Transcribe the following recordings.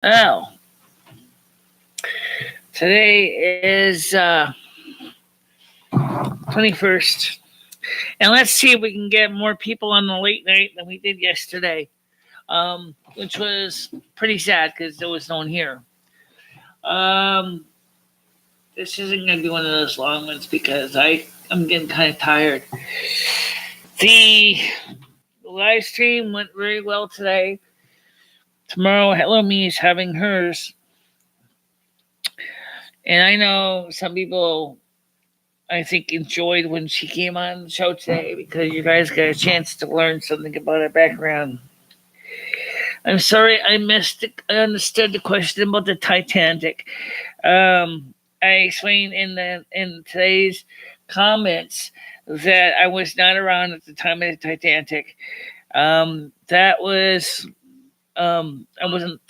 Oh, today is 21st. And let's see if we can get more people on the late night than we did yesterday, which was pretty sad because there was no one here. Um, this isn't going to be one of those long ones because I'm getting kind of tired. The live stream went very well today. Tomorrow, Hello Me is having hers. And I know some people, I think, enjoyed when she came on the show today because you guys got a chance to learn something about her background. I'm sorry I understood the question about the Titanic. I explained in today's comments that I was not around at the time of the Titanic. That was I wasn't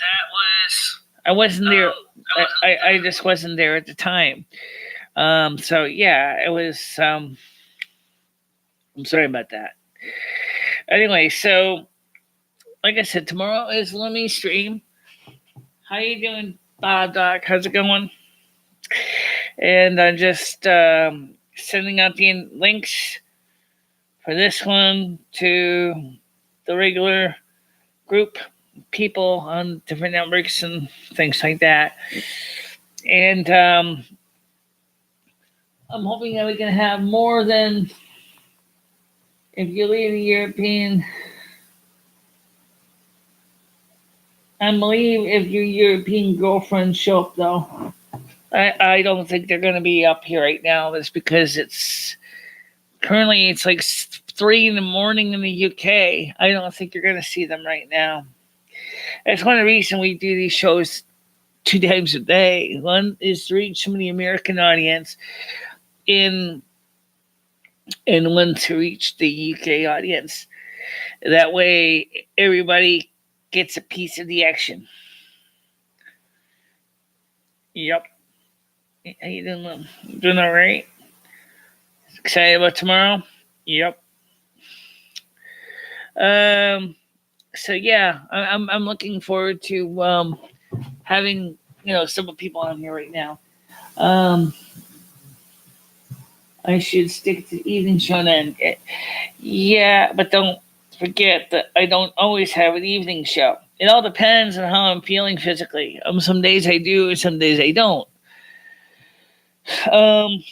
I wasn't there. I just wasn't there at the time. So yeah, it was. I'm sorry about that. Anyway, so like I said, tomorrow is Lummy stream. How you doing, Doc? How's it going? And I'm just sending out the links for this one to the regular group people on different networks and things like that. And I'm hoping that we can have more than if you leave the European. I believe if your European girlfriends show up, though, I don't think they're going to be up here right now. That's because it's currently it's like 3 in the morning in the UK. I don't think you're going to see them right now. That's one of the reasons we do these shows 2 times a day. One is to reach some of the American audience, and one to reach the UK audience. That way, everybody gets a piece of the action. Yep. How you doing? Doing all right? Excited about tomorrow? Yep. So yeah, I'm looking forward to having several people on here right now. I should stick to the evening show then. Yeah, but don't forget that I don't always have an evening show. It all depends on how I'm feeling physically. Some days I do, and some days I don't. Um,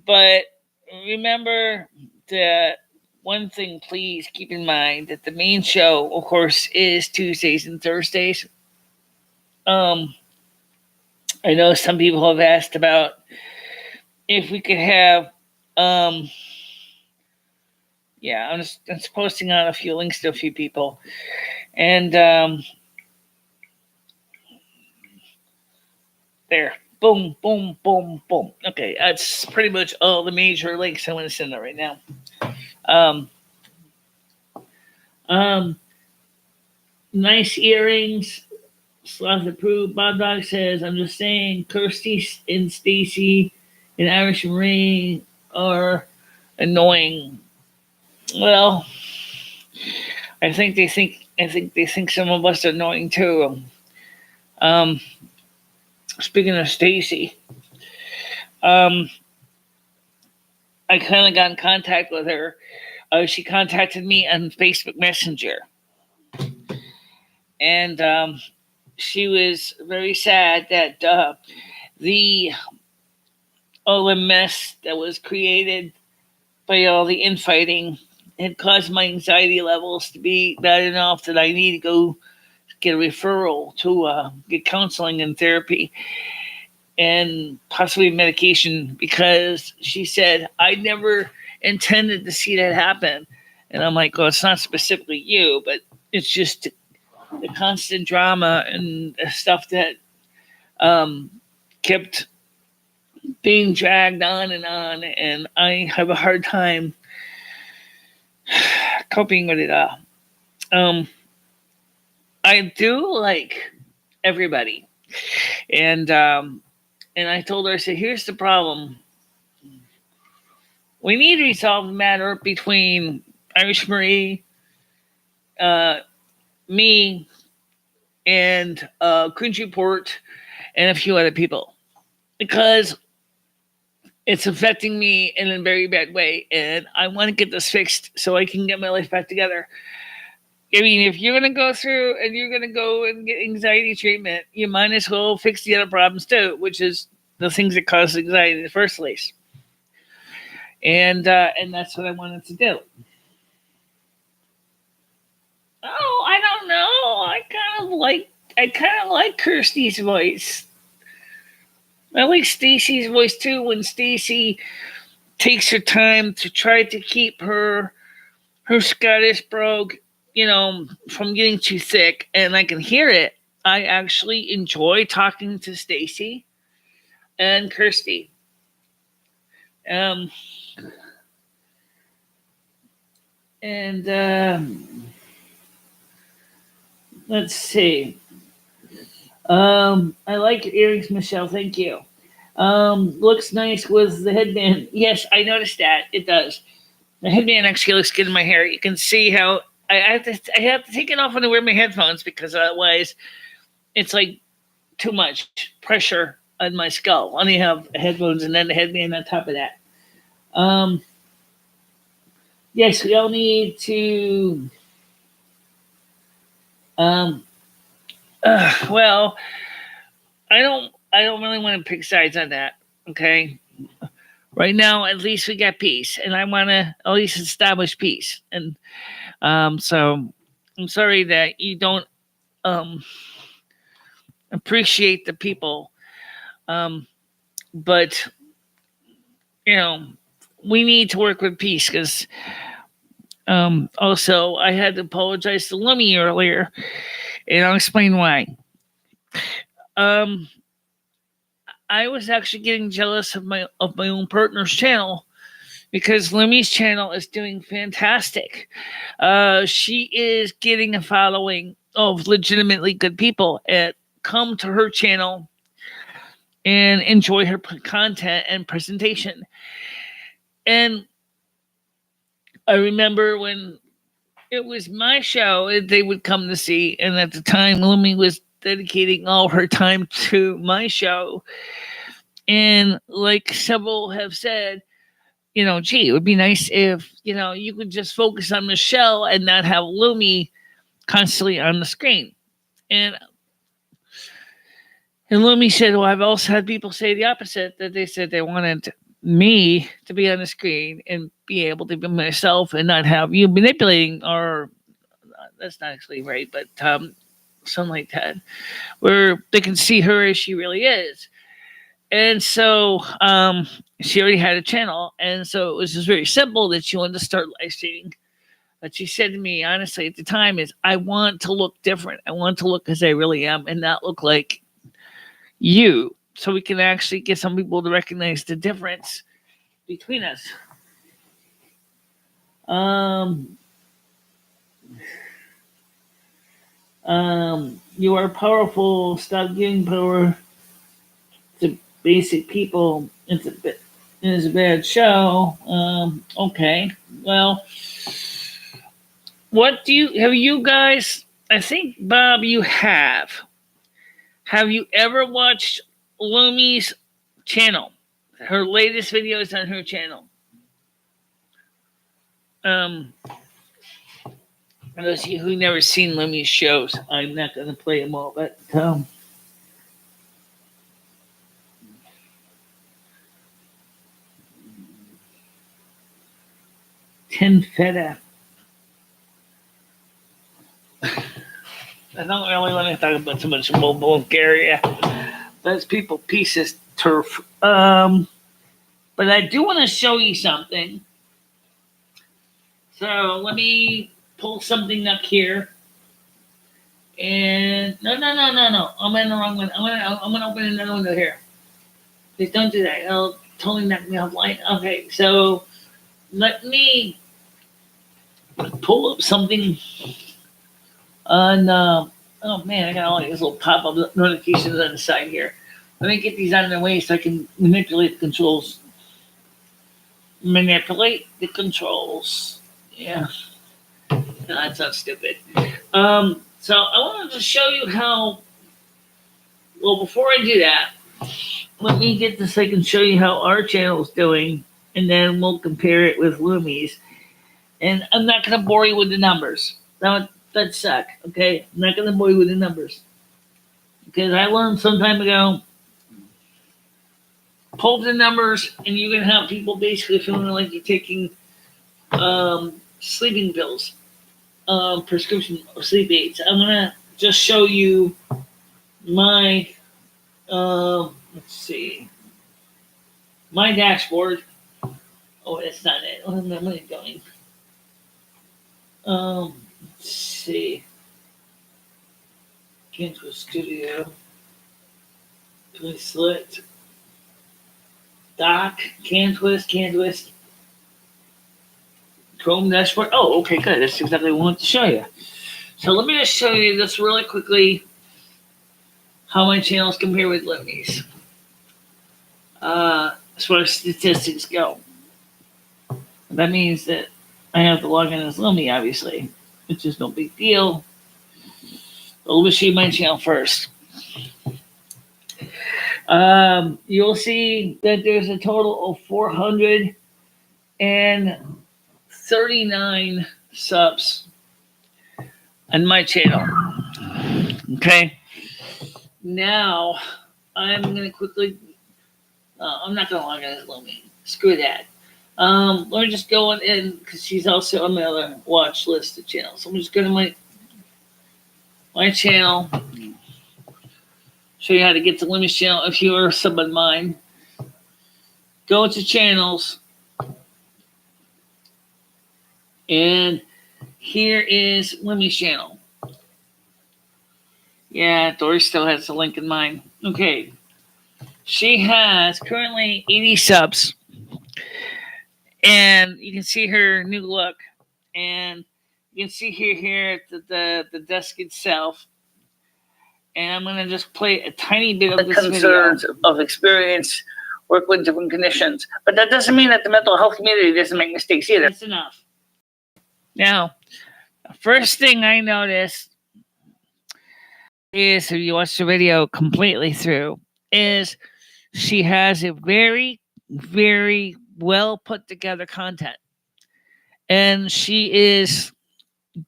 but remember that one thing, please keep in mind that the main show, of course, is Tuesdays and Thursdays. Um, I know some people have asked about if we could have. Yeah, I'm just posting out a few links to a few people, and there, boom, boom, boom, boom. Okay, that's pretty much all the major links I want to send out right now. Um, um, nice earrings. Sloth approved. Bob Dog says, I'm just saying, Kirsty and Stacy and Irish Marie are annoying. Well, I think some of us are annoying too. Um, Speaking of Stacy, um, I kind of got in contact with her. She contacted me on Facebook Messenger, and she was very sad that the all the mess that was created by all the infighting had caused my anxiety levels to be bad enough that I need to go get a referral to get counseling and therapy and possibly medication because she said, I never intended to see that happen. And I'm like, well, it's not specifically you, but it's just the constant drama and stuff that kept being dragged on. And I have a hard time coping with it. I do like everybody. And I told her, I said, here's the problem. We need to resolve the matter between Irish Marie, me, and Cringe Report and a few other people because it's affecting me in a very bad way, and I want to get this fixed so I can get my life back together. I mean, if you're going to go through and you're going to go and get anxiety treatment, you might as well fix the other problems too, which is the things that cause anxiety in the first place. And that's what I wanted to do. Oh, I don't know. I kind of like Kirsty's voice. I like Stacy's voice too. When Stacy takes her time to try to keep her Scottish brogue, from getting too thick, and I can hear it. I actually enjoy talking to Stacy and Kirsty. Let's see. I like your earrings, Michelle. Thank you. Looks nice with the headband. Yes, I noticed that. It does. The headband actually looks good in my hair. You can see how I have to take it off when I wear my headphones because otherwise it's like too much pressure on my skull. I only have headphones and then the headband on top of that. Yes, we all need to. Well, I don't really want to pick sides on that. Okay. Right now, at least we got peace, and I want to at least establish peace. And so I'm sorry that you don't appreciate the people, but we need to work with peace because also I had to apologize to Lummy earlier, and I'll explain why. I was actually getting jealous of my own partner's channel because Lummy's channel is doing fantastic. She is getting a following of legitimately good people that come to her channel and enjoy her content and presentation. And I remember when it was my show, they would come to see, and at the time, Lummy was dedicating all her time to my show. And like several have said, gee, it would be nice if, you could just focus on Michele and not have Lummy constantly on the screen. And Lummy said, well, I've also had people say the opposite, that they said they wanted me to be on the screen and be able to be myself and not have you manipulating, or that's not actually right, but something like that, where they can see her as she really is. And so she already had a channel, and so it was just very simple that she wanted to start live streaming. But she said to me, honestly, at the time, is I want to look different. I want to look as I really am and not look like you, so we can actually get some people to recognize the difference between us. You are powerful. Stop giving power to basic people. It's a bad show. Okay. Well, have you guys, I think, Bob, you have. Have you ever watched Lummy's channel? Her latest videos on her channel. For those of you who never seen Lummy's shows, I'm not going to play them all, but Tin Feta. I don't really want to talk about too much Bulgaria. That's people pieces turf. But I do want to show you something. So let me pull something up here. And no. I'm in the wrong one. I'm gonna open another window here. Please don't do that. It'll totally knock me off line. Okay, so let me pull up something on oh man, I got all these little pop-up notifications on the side here. Let me get these out of the way so I can manipulate the controls. Manipulate the controls. Yeah. No, that sounds stupid. So I wanted to show you how. Well, before I do that, let me get this. I can show you how our channel is doing, and then we'll compare it with Lumi's. And I'm not going to bore you with the numbers. That suck. Okay, I'm not going to bore you with the numbers because I learned some time ago. Pull the numbers, and you're going to have people basically feeling like you're taking sleeping pills, prescription sleep aids. I'm going to just show you my, let's see, my dashboard. Oh, that's not it. What am I doing? Let's see. Kansas Studio. Please select. Doc, CanTwist, Chrome dashboard. Oh, okay, good. That's exactly what I wanted to show you. So let me just show you this really quickly, how my channels compare with Lumi's. As far as statistics go. That means that I have to log in as Lumi, obviously, which is no big deal. But let me show you my channel first. You'll see that there's a total of 439 subs on my channel. Okay. Now, I'm going to quickly, I'm not going to log in as Lumi. Screw that. Let me just go in because she's also on my other watch list of channels. So I'm just going to my channel. Show you how to get to Lumi's channel if you are sub on mine. Go to channels. And here is Lumi's channel. Yeah, Dory still has a link in mine. Okay. She has currently 80 subs. And you can see her new look. And you can see here the desk itself. And I'm going to just play a tiny bit of this concerns video. Of experience, work with different conditions. But that doesn't mean that the mental health community doesn't make mistakes either. That's enough. Now, the first thing I noticed is, if you watch the video completely through, is she has a very, very well put together content. And she is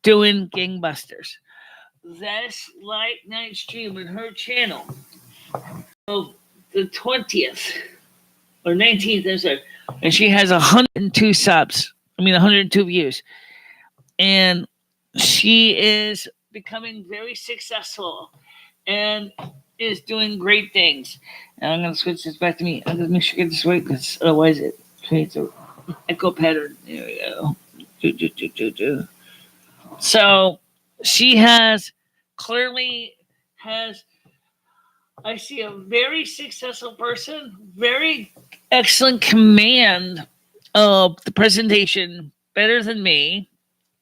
doing gangbusters. This light night stream on her channel of the 20th or 19th, I'm sorry, and she has 102 subs. 102 views. And she is becoming very successful and is doing great things. And I'm going to switch this back to me. I'm going to make sure I get this right because otherwise it creates an echo pattern. There we go. So she clearly has, I see a very successful person, very excellent command of the presentation, better than me.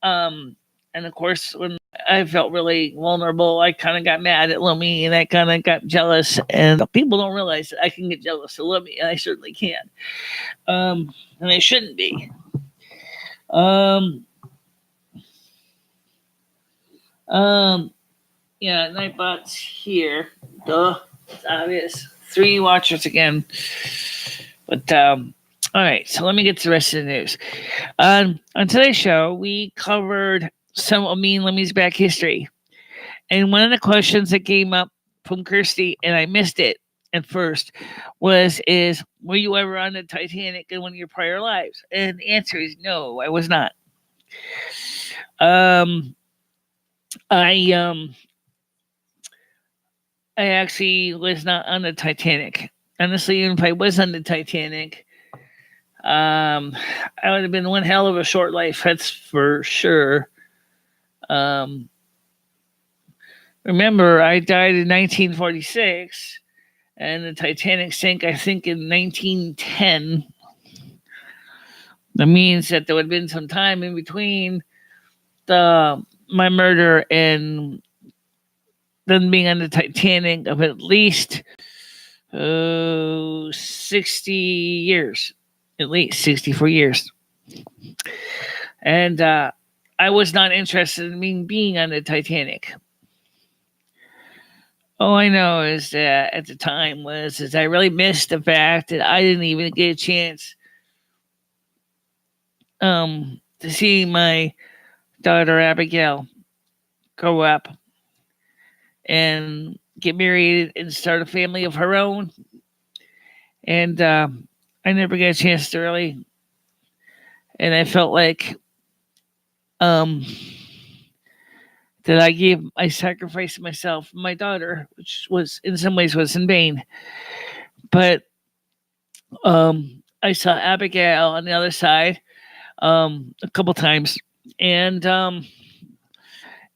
And of course, when I felt really vulnerable, I kind of got mad at Lumi and I kind of got jealous. And people don't realize that I can get jealous of Lumi, and I certainly can. And I shouldn't be. Yeah, Nightbot's here. Duh. It's obvious. 3 watchers again. But, all right, so let me get to the rest of the news. On today's show, we covered some of me and Lumi's back history. And one of the questions that came up from Kirsty, and I missed it at first, were you ever on the Titanic in one of your prior lives? And the answer is no, I was not. I actually was not on the Titanic. Honestly, even if I was on the Titanic, I would have been one hell of a short life, that's for sure. Remember, I died in 1946, and the Titanic sank, I think, in 1910. That means that there would have been some time in between my murder and then being on the Titanic of at least 60 years, at least 64 years. And I was not interested in being on the Titanic. All I know is that at the time is I really missed the fact that I didn't even get a chance to see my daughter Abigail grow up and get married and start a family of her own. And I never got a chance to really, and I felt like um, that I sacrificed myself, my daughter, which was in some ways was in vain. But I saw Abigail on the other side a couple times, and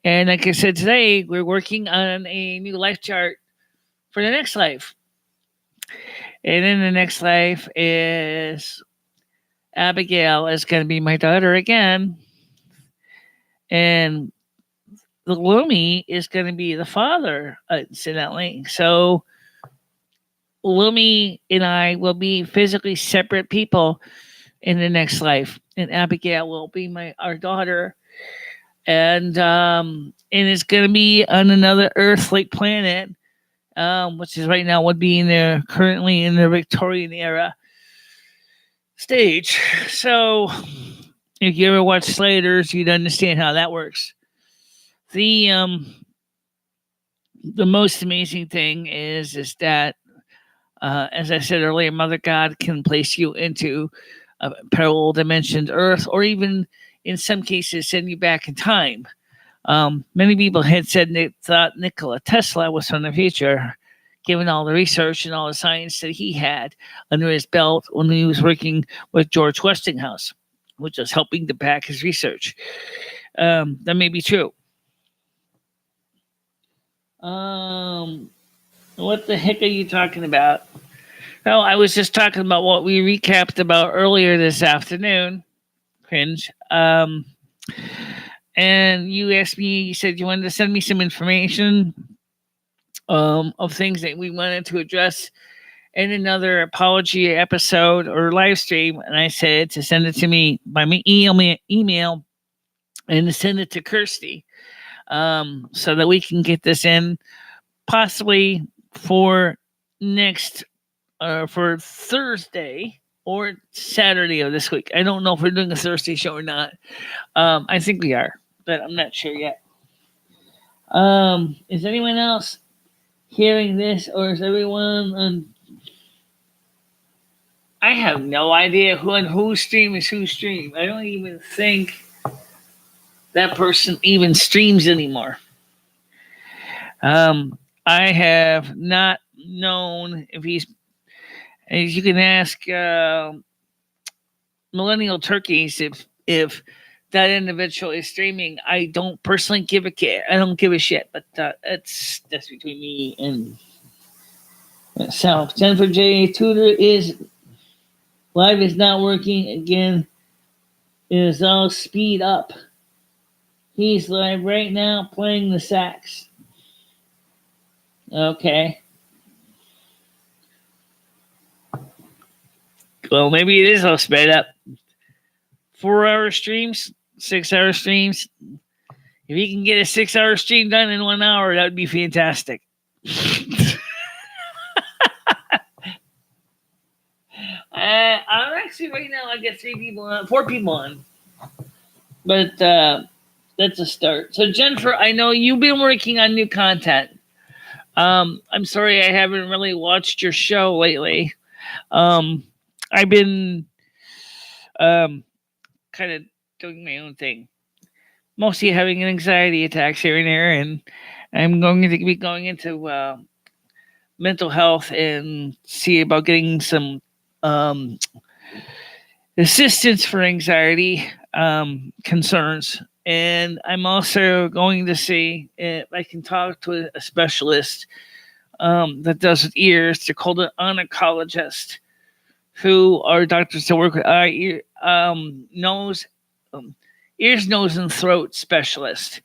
like I said today, we're working on a new life chart for the next life, and in the next life is Abigail is going to be my daughter again, and the Lumi is going to be the father, incidentally. So Lumi and I will be physically separate people in the next life, and Abigail will be our daughter, and it's going to be on another Earth-like planet, which is right now would be currently in the Victorian era stage. So if you ever watch Sliders, you'd understand how that works. The most amazing thing is that as I said earlier, Mother God can place you into a parallel dimension Earth, or even in some cases send you back in time. Many people had said they thought Nikola Tesla was from the future, given all the research and all the science that he had under his belt when he was working with George Westinghouse, which was helping to back his research. That may be true. What the heck are you talking about? Oh, I was just talking about what we recapped about earlier this afternoon. Cringe. And you asked me, you said you wanted to send me some information of things that we wanted to address in another apology episode or live stream. And I said to send it to me by email and to send it to Kirsty so that we can get this in possibly for for Thursday or Saturday of this week. I don't know if we're doing a Thursday show or not. I think we are, but I'm not sure yet. Is anyone else hearing this, or is everyone I have no idea whose stream is whose stream. I don't even think that person even streams anymore. I have not known if he's. As you can ask Millennial Turkeys if that individual is streaming. I don't personally give a care. I don't give a shit. But that's between me and myself. Jennifer J. Tudor is live is not working again. It is all speed up. He's live right now playing the sax. Okay. Well, maybe it is all sped up. 4-hour streams, 6-hour streams. If you can get a 6-hour stream done in 1 hour, that would be fantastic. I'm actually right now. I got 4 people on, but that's a start. So Jennifer, I know you've been working on new content. I'm sorry I haven't really watched your show lately. I've been kind of doing my own thing, mostly having an anxiety attacks here and there, and I'm going to be going into mental health and see about getting some assistance for anxiety concerns. And I'm also going to see if I can talk to a specialist that does with ears. They're called an oncologist, who are doctors that work with ears, nose, and throat specialist,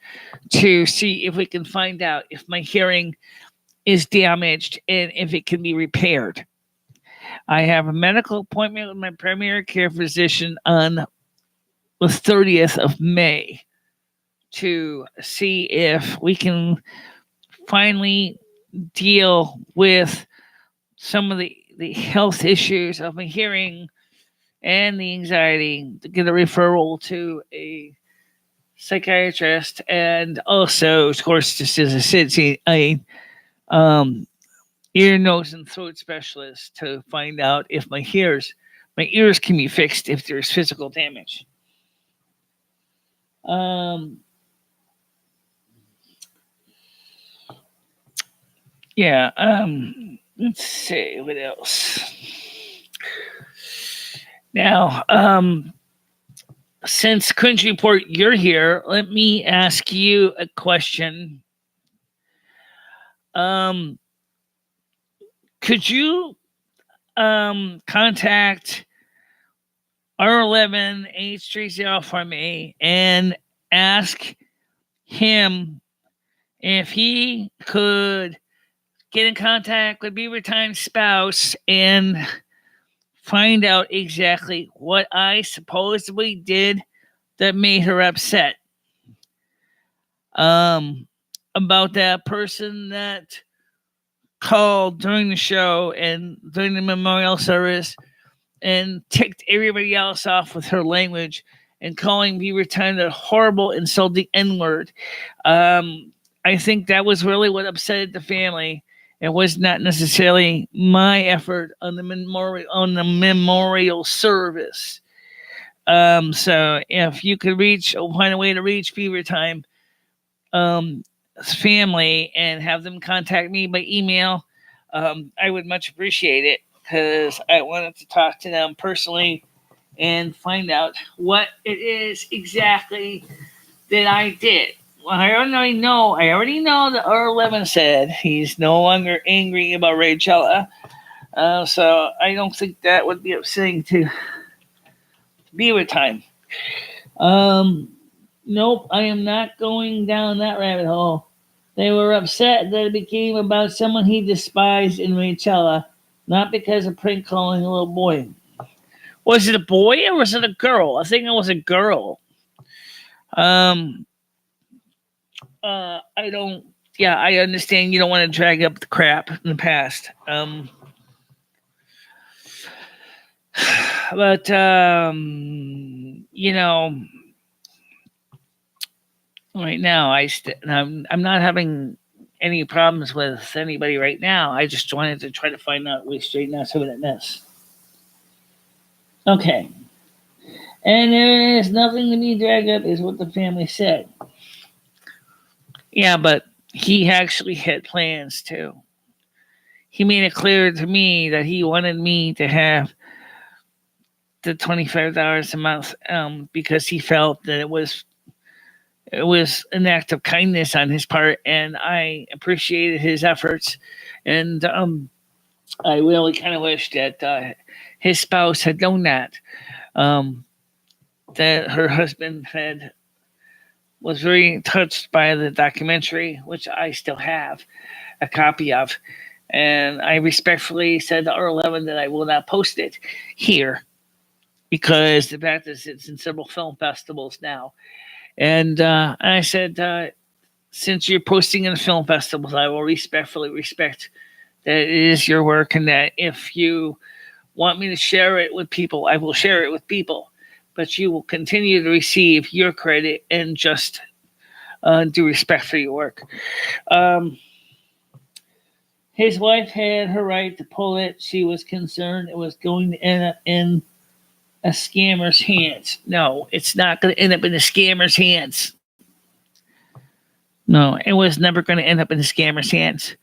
to see if we can find out if my hearing is damaged and if it can be repaired. I have a medical appointment with my primary care physician on the 30th of May to see if we can finally deal with some of the health issues of my hearing and the anxiety, to get a referral to a psychiatrist, and also, of course, just as I said, see a um, ear, nose, and throat specialist to find out if my ears can be fixed if there's physical damage. Um, yeah. Let's see what else. Now, since Country Report, you're here. Let me ask you a question. Um, could you contact R11 H30 for me and ask him if he could get in contact with Beaver Time's spouse and find out exactly what I supposedly did that made her upset. Um, about that person that called during the show and during the memorial service and ticked everybody else off with her language and calling Beaver Time the horrible, insulting N word. I think that was really what upset the family. It was not necessarily my effort on the memorial service. So if you could find a way to reach Beaver Time family and have them contact me by email, I would much appreciate it, because I wanted to talk to them personally and find out what it is exactly that I did. Well, I already know that R11 said he's no longer angry about Rachella. So I don't think that would be upsetting to Beaver Time. Nope, I am not going down that rabbit hole. They were upset that it became about someone he despised in Rachella, not because of prank calling a little boy. Was it a boy or was it a girl? I think it was a girl. Um, I don't. Yeah, I understand you don't want to drag up the crap in the past. But right now I'm not having any problems with anybody right now. I just wanted to try to find out, we straighten out some of that mess. Okay. And there is nothing to be dragged up, is what the family said. Yeah, but he actually had plans too. He made it clear to me that he wanted me to have the $25 a month, because he felt that it was an act of kindness on his part, and I appreciated his efforts. And I really kind of wish that his spouse had known um, that her husband was very touched by the documentary, which I still have a copy of. And I respectfully said to R11 that I will not post it here, because the fact is it's in several film festivals now. And I said, since you're posting in the film festivals, I will respectfully respect that it is your work, and that if you want me to share it with people, I will share it with people. But you will continue to receive your credit and just do respect for your work. His wife had her right to pull it. She was concerned it was going to end up in a scammer's hands. No, it's not going to end up in a scammer's hands. No, it was never going to end up in the scammer's hands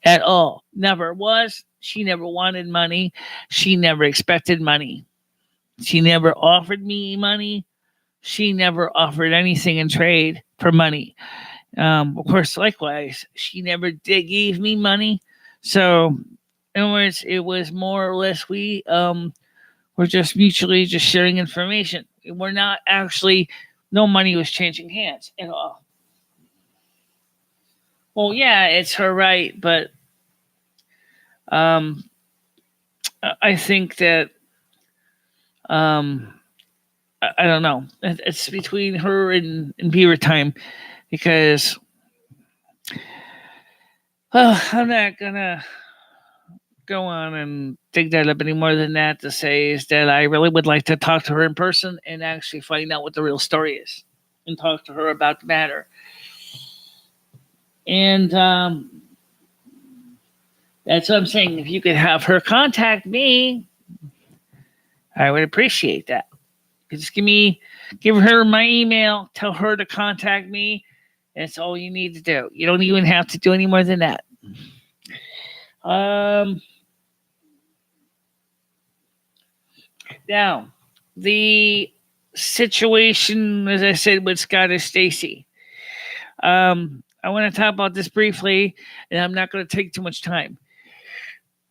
at all. Never was. She never wanted money. She never expected money. She never offered me money. She never offered anything in trade for money. Of course, likewise, she never gave me money. So, in other words, it was more or less we were just mutually just sharing information. We're not actually, no money was changing hands at all. Well, yeah, it's her right, but um, I think that I don't know. It's between her and Beaver Time, because Well, I'm not gonna go on and dig that up any more than that. To say is that I really would like to talk to her in person and actually find out what the real story is and talk to her about the matter. And that's what I'm saying. If you could have her contact me, I would appreciate that. Just give her my email, tell her to contact me. That's all you need to do. You don't even have to do any more than that. Um, Now, the situation, as I said, with Scott and Stacy. I want to talk about this briefly, and I'm not going to take too much time.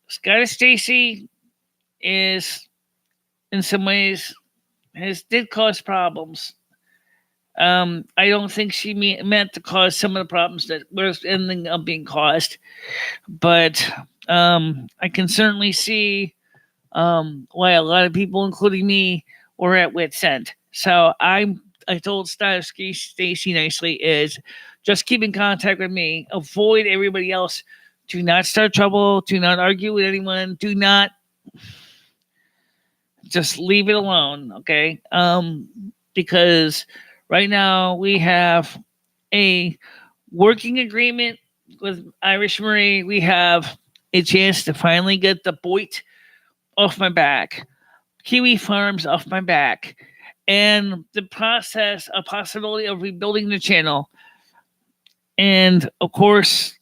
Scott and Stacy is, in some ways, did cause problems. I don't think she meant to cause some of the problems that were ending up being caused, but I can certainly see why a lot of people, including me, were at wit's end. So I told Stacy nicely is just keep in contact with me. Avoid everybody else. Do not start trouble. Do not argue with anyone. Do not just leave it alone. Okay. Because right now we have a working agreement with Irish Marie. We have a chance to finally get the Boit off my back, Kiwi Farms off my back, and the possibility of rebuilding the channel. And of course,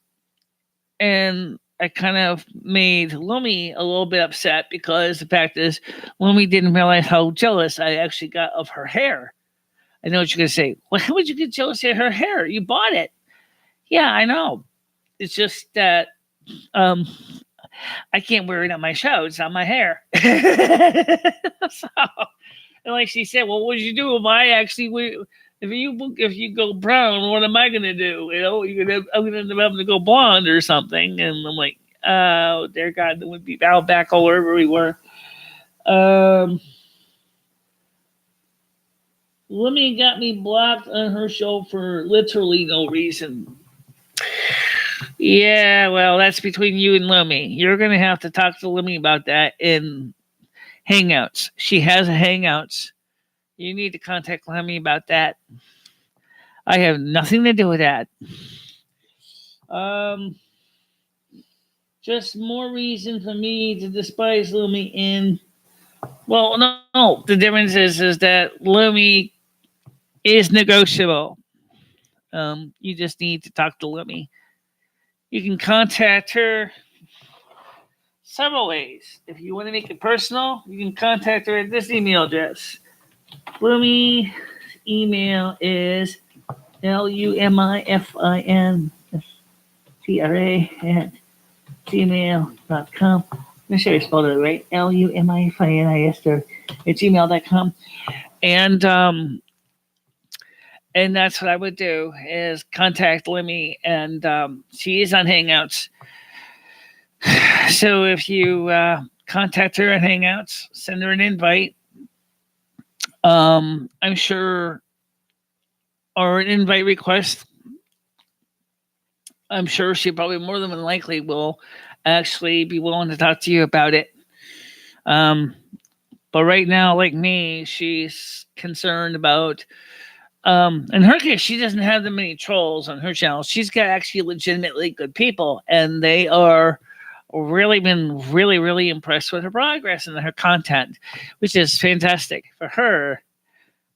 and I kind of made Lumi a little bit upset because the fact is, Lumi didn't realize how jealous I actually got of her hair. I know what you're going to say. Well, how would you get jealous of her hair? You bought it. Yeah, I know. It's just that um, I can't wear it on my show. It's on my hair. So, and like she said, well, what would you do if I actually if you go brown? What am I gonna do? You know, I'm gonna end up having to go blonde or something. And I'm like, oh, dear God, that would be out back all over we were. Lemmy got me blocked on her show for literally no reason. Yeah, well, that's between you and Lemmy. You're gonna have to talk to Lemmy about that in Hangouts. She has a Hangouts. You need to contact Lemmy about that. I have nothing to do with that. Um, just more reason for me to despise Lumi. And well, no, the difference is that Lumi is negotiable. You just need to talk to Lumi. You can contact her several ways. If you want to make it personal, you can contact her at this email address. Lumi email is LUMIFINTRA at gmail.com. Make sure I spelled it right. LUMIFINIS at gmail.com. And that's what I would do is contact Lemmy, and she is on Hangouts. So if you contact her on Hangouts, send her an invite. I'm sure, or an invite request. I'm sure she probably more than likely will actually be willing to talk to you about it. But right now, like me, she's concerned about. In her case, she doesn't have that many trolls on her channel. She's got actually legitimately good people, and they are really been really impressed with her progress and her content, which is fantastic for her.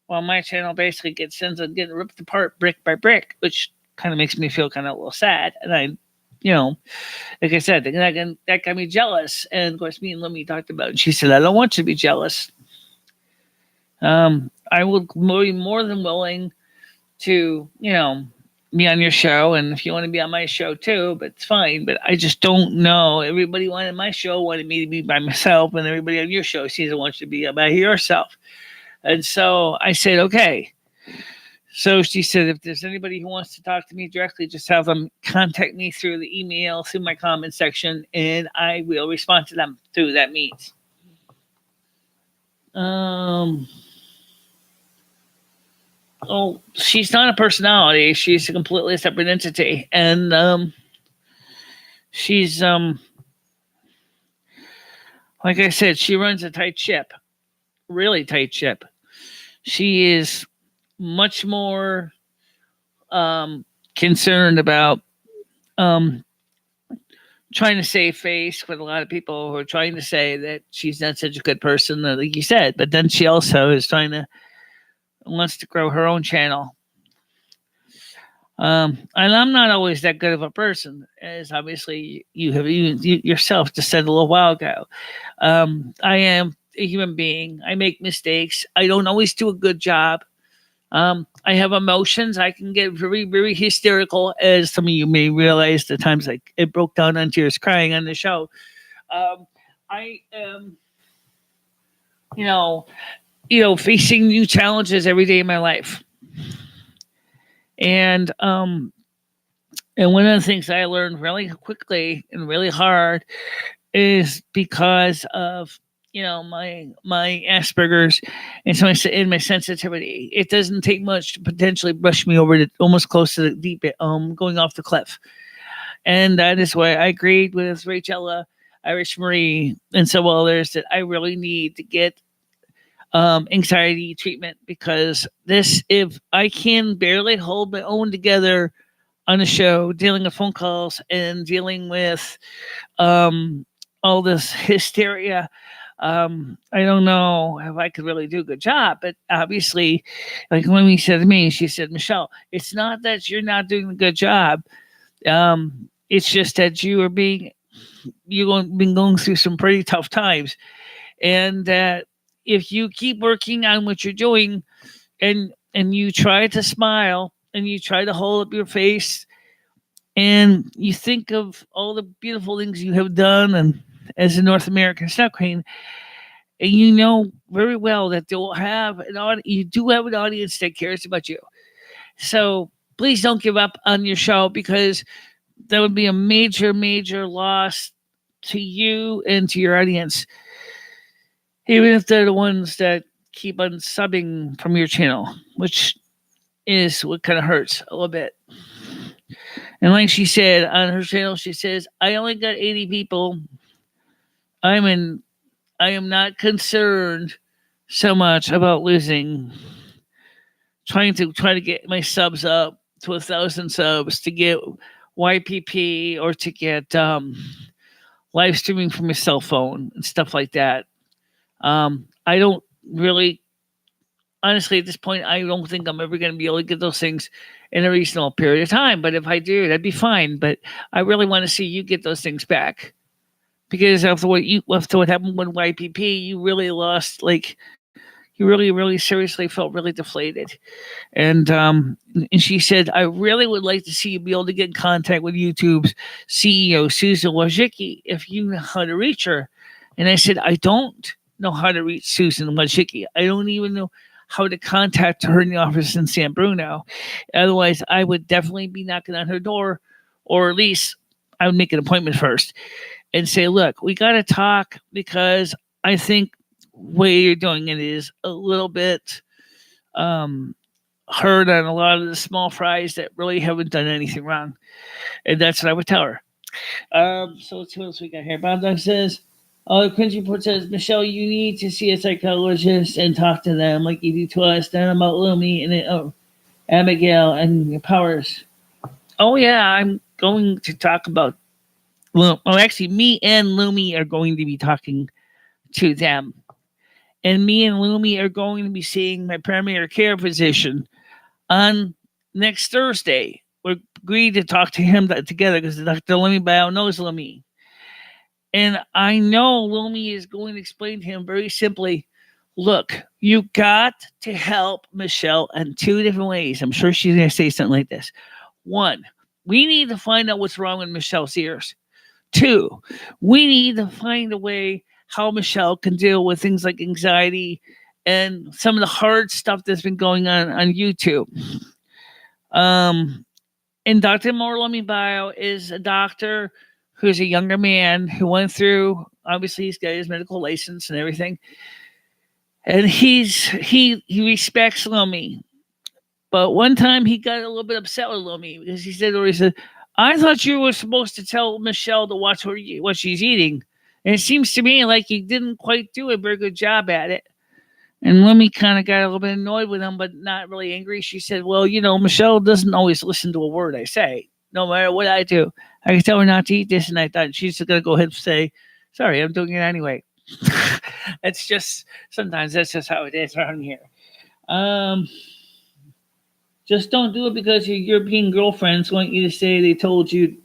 While my channel basically gets getting ripped apart brick by brick, which kind of makes me feel kind of a little sad. And I, like I said, that got me jealous. And of course, me and Lemmy talked about it. And she said, I don't want you to be jealous. I would be more than willing to, be on your show. And if you want to be on my show too, but it's fine. But I just don't know. Everybody wanted my show, wanted me to be by myself. And everybody on your show seems to want you to be by yourself. And so I said, okay. So she said, if there's anybody who wants to talk to me directly, just have them contact me through the email, through my comment section, and I will respond to them through that means. She's not a personality. She's a completely separate entity. And she's like I said, she runs a tight ship, really tight ship. She is much more concerned about um, trying to save face with a lot of people who are trying to say that she's not such a good person, like you said. But then she also is trying to wants to grow her own channel. And I'm not always that good of a person, as obviously you have you yourself just said a little while ago. I am a human being. I make mistakes. I don't always do a good job. I have emotions. I can get very, very hysterical, as some of you may realize. The times like it broke down on tears, crying on the show. I am, you know, facing new challenges every day in my life, and one of the things I learned really quickly and really hard is because of my Asperger's and so my sensitivity. It doesn't take much to potentially brush me over to almost close to the deep going off the cliff, and that is why I agreed with Rachel, Irish Marie, and so others that I really need to get anxiety treatment, because if I can barely hold my own together on a show, dealing with phone calls and dealing with um, all this hysteria. I don't know if I could really do a good job, but obviously, like Lemmy said to me, she said, Michele, it's not that you're not doing a good job. It's just that been going through some pretty tough times, and that if you keep working on what you're doing, and you try to smile and you try to hold up your face and you think of all the beautiful things you have done and as a North American snow queen, and you know very well that you do have an audience that cares about you. So please don't give up on your show, because that would be a major, major loss to you and to your audience, even if they're the ones that keep on subbing from your channel, which is what kind of hurts a little bit. And like she said on her channel, she says, I only got 80 people. I am not concerned so much about losing, trying to get my subs up to 1,000 subs, to get YPP, or to get live streaming from a cell phone and stuff like that. I don't really, honestly, at this point, I don't think I'm ever going to be able to get those things in a reasonable period of time. But if I do, that'd be fine. But I really want to see you get those things back, because after what happened with YPP, you really lost. Like, you really, really seriously felt really deflated. And she said, I really would like to see you be able to get in contact with YouTube's CEO, Susan Wojcicki, if you know how to reach her. And I said, I don't know how to reach Susan Wojcicki. I don't even know how to contact her in the office in San Bruno. Otherwise, I would definitely be knocking on her door, or at least I would make an appointment first and say, look, we got to talk, because I think way you're doing it is a little bit hard on a lot of the small fries that really haven't done anything wrong. And that's what I would tell her. So let's see what else we got here. Bob Dog says, the Quincy Report says, Michele, you need to see a psychologist and talk to them like you do to us. Then about Lumi and Abigail and your powers. Oh, yeah, I'm going to talk about. Well, actually, me and Lumi are going to be talking to them. And me and Lumi are going to be seeing my primary care physician on next Thursday. We agreed to talk to him together, because Dr. Lumi Bio knows Lumi. And I know Lumi is going to explain to him very simply, look, you got to help Michele in two different ways. I'm sure she's going to say something like this. One, we need to find out what's wrong with Michele's ears. Two, we need to find a way how Michele can deal with things like anxiety and some of the hard stuff that's been going on YouTube. And Dr. Morlumi Bio is a doctor who's a younger man who went through, obviously he's got his medical license and everything. And he respects Lumi. But one time he got a little bit upset with Lumi, because he said, I thought you were supposed to tell Michele to watch what she's eating. And it seems to me like you didn't quite do a very good job at it. And Lemmy kind of got a little bit annoyed with him, but not really angry. She said, well, Michele doesn't always listen to a word I say, no matter what I do. I can tell her not to eat this, and I thought she's going to go ahead and say, sorry, I'm doing it anyway. It's just, sometimes that's just how it is around here. Um, just don't do it because your European girlfriends want you to say they told you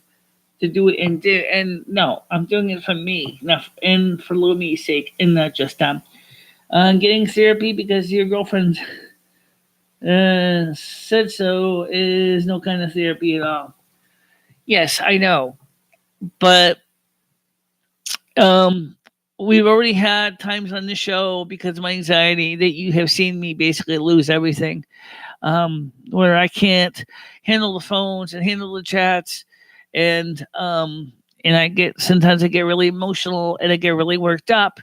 to do it and did. And no, I'm doing it for me, and for little me's sake, and not just them. Getting therapy because your girlfriend said so is no kind of therapy at all. Yes, I know, but um, we've already had times on the show because of my anxiety that you have seen me basically lose everything. Where I can't handle the phones and handle the chats, and sometimes I get really emotional and I get really worked up,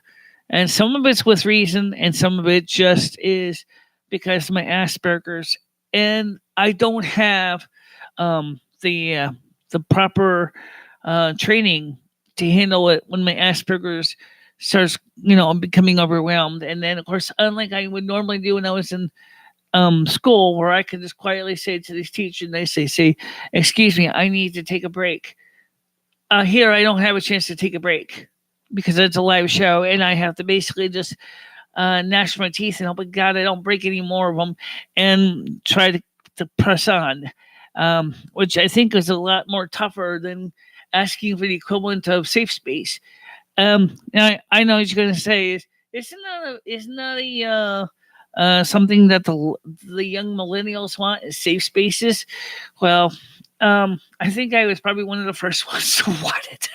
and some of it's with reason, and some of it just is because of my Asperger's, and I don't have the proper training to handle it when my Asperger's starts, becoming overwhelmed. And then, of course, unlike I would normally do when I was in school, where I can just quietly say to these teachers, and they say, excuse me, I need to take a break. Here, I don't have a chance to take a break because it's a live show, and I have to basically just gnash my teeth and hope God I don't break any more of them, and try to press on, which I think is a lot more tougher than asking for the equivalent of safe space. I know what you're going to say is isn't that something that the young millennials want is safe spaces. Well, I think I was probably one of the first ones to want it.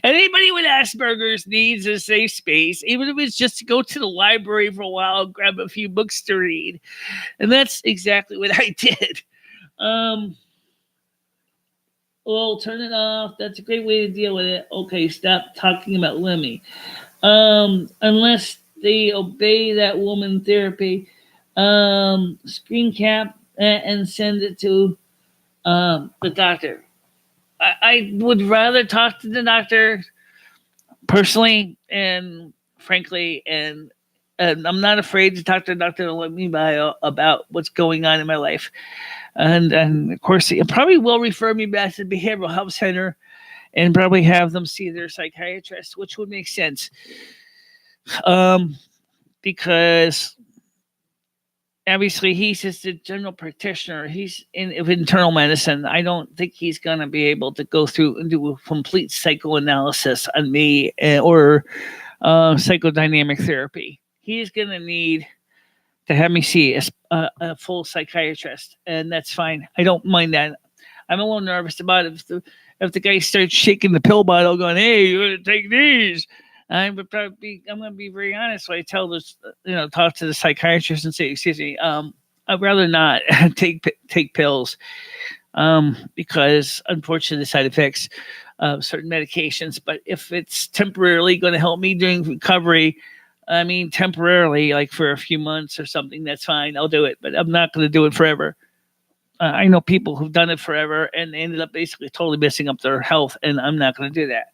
Anybody with Asperger's needs a safe space, even if it's just to go to the library for a while, grab a few books to read. And that's exactly what I did. Well, turn it off. That's a great way to deal with it. Okay, stop talking about Lemmy. Unless they obey that woman therapy, screen cap and send it to the doctor. I would rather talk to the doctor personally and frankly, and I'm not afraid to talk to the doctor to let me by about what's going on in my life. And of course, it probably will refer me back to the behavioral health center and probably have them see their psychiatrist, which would make sense. Because obviously he's just a general practitioner. He's of internal medicine. I don't think he's going to be able to go through and do a complete psychoanalysis on me or psychodynamic therapy. He's going to need to have me see a full psychiatrist, and that's fine. I don't mind that. I'm a little nervous about it. If the guy starts shaking the pill bottle, going, "Hey, you're going to take these," I'm going to be very honest. So I tell this, talk to the psychiatrist and say, "Excuse me, I'd rather not take pills because unfortunately the side effects of certain medications. But if it's temporarily going to help me during recovery." I mean, temporarily, like for a few months or something, that's fine. I'll do it, but I'm not going to do it forever. I know people who've done it forever and they ended up basically totally messing up their health, and I'm not going to do that.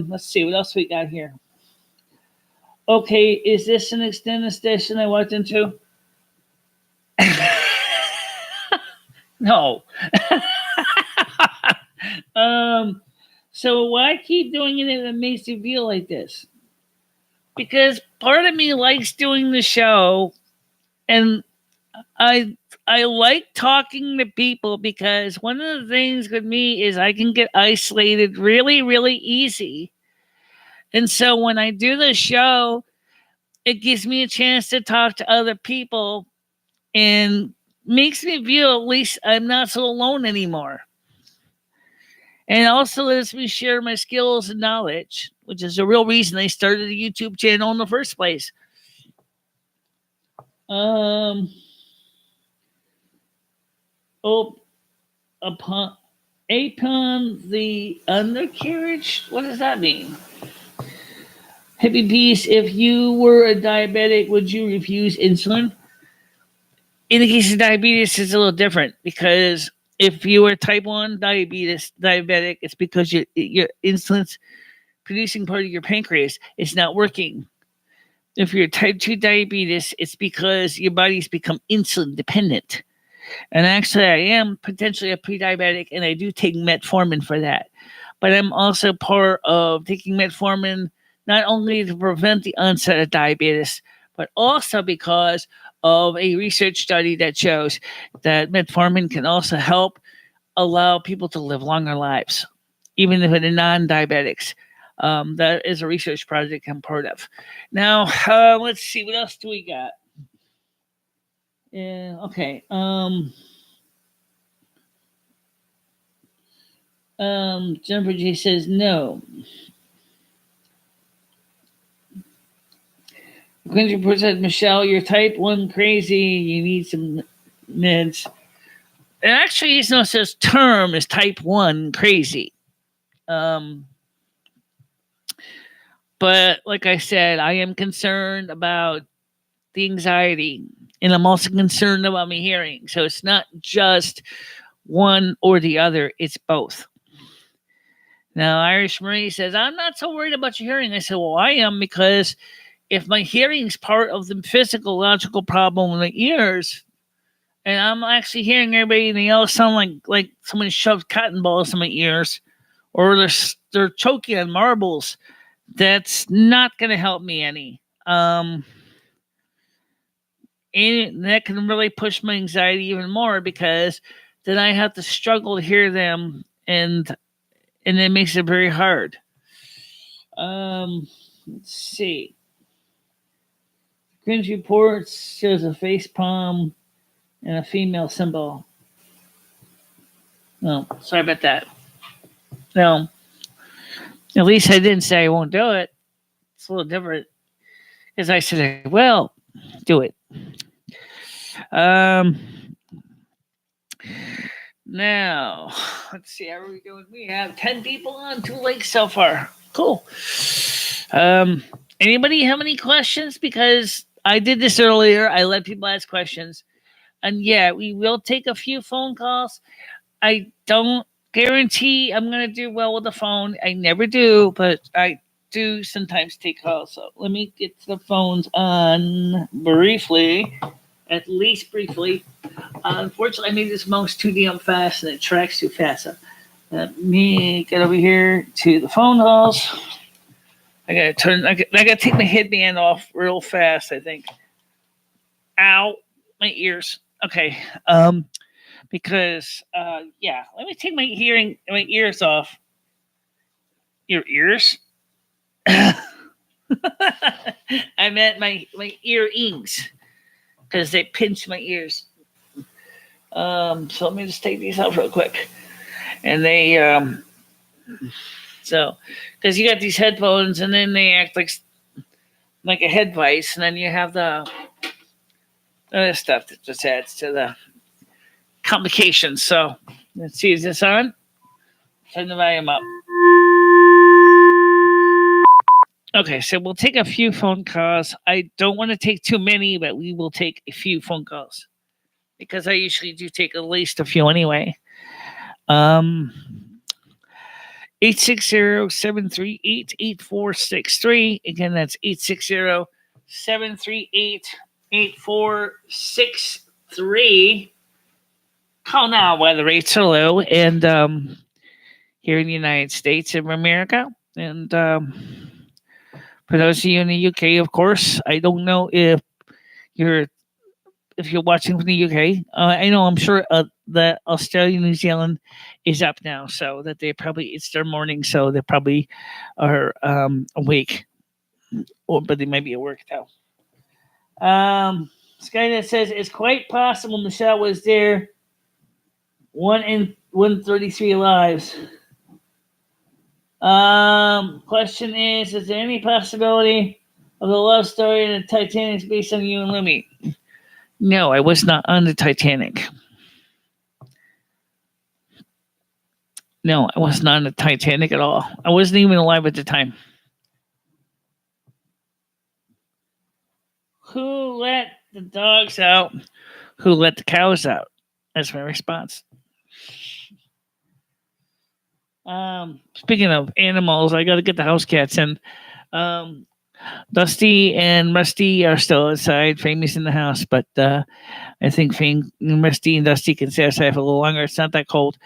Let's see, what else we got here? Okay, is this an extended station I walked into? No. So why keep doing it if it makes you feel like this? Because part of me likes doing the show, and I like talking to people because one of the things with me is I can get isolated really, really easy. And so when I do the show, it gives me a chance to talk to other people and makes me feel at least I'm not so alone anymore. And also lets me share my skills and knowledge, which is the real reason I started a YouTube channel in the first place. Upon the undercarriage, what does that mean? Hippie piece, if you were a diabetic, would you refuse insulin? In the case of diabetes, it's a little different because If you are type 1 diabetic, it's because your insulin's producing part of your pancreas is not working. If you're type 2 diabetes, it's because your body's become insulin dependent. And actually, I am potentially a pre-diabetic, and I do take metformin for that. But I'm also part of taking metformin not only to prevent the onset of diabetes, but also because of a research study that shows that metformin can also help allow people to live longer lives, even if they're non-diabetics. That is a research project I'm part of. Now, let's see, what else do we got? Yeah, okay. Jennifer G says no. Quincy Report says, Michele, you're type 1 crazy. You need some meds. And actually, it's no such term as type 1 crazy. But like I said, I am concerned about the anxiety, and I'm also concerned about my hearing. So it's not just one or the other, it's both. Now, Irish Marie says, I'm not so worried about your hearing. I said, well, I am, because if my hearing is part of the physiological problem in my ears, and I'm actually hearing everybody else sound like someone shoved cotton balls in my ears, or they're choking on marbles, that's not going to help me any. And that can really push my anxiety even more, because then I have to struggle to hear them, and it makes it very hard. Let's see. Cringe Reports shows a face palm and a female symbol. No, sorry about that. No, at least I didn't say I won't do it. It's a little different, because I said I will do it. Now, let's see, how are we doing? We have 10 people on 2 lakes so far. Cool. Anybody have any questions? Because I did this earlier. I let people ask questions. And yeah, we will take a few phone calls. I don't guarantee I'm going to do well with the phone. I never do, but I do sometimes take calls. So let me get the phones on briefly, at least briefly. Unfortunately, I made this mouse too damn fast, and it tracks too fast. So let me get over here to the phone calls. I gotta take my headband off real fast, I think. Ow, my ears. Okay. Because yeah, let me take my ears off. Your ears? I meant my earrings, because they pinch my ears. So let me just take these out real quick. And they so, because you got these headphones, and then they act like a head vice, and then you have the other stuff that just adds to the complications. So let's see, is this on? Turn the volume up. Okay, so we'll take a few phone calls. I don't want to take too many, but we will take a few phone calls, because I usually do take at least a few anyway. 860-738-8463. Again, that's 860-738-8463. Call now while the rates are low, and here in the United States of America. And for those of you in the UK, of course, I don't know if you're watching from the UK. I know, I'm sure that Australia, New Zealand is up now, so that it's their morning, so they probably are awake, but they might be at work now. Skynet says it's quite possible Michele was there 1 in 133 lives. Question is there any possibility of the love story in the Titanic based on you and Lumi? No, I was not on the Titanic. No, I was not on the Titanic at all. I wasn't even alive at the time. Who let the dogs out? Who let the cows out? That's my response. Speaking of animals, I got to get the house cats in. Um, Dusty and Rusty are still outside. Famous in the house, but I think Rusty and Dusty can stay outside for a little longer. It's not that cold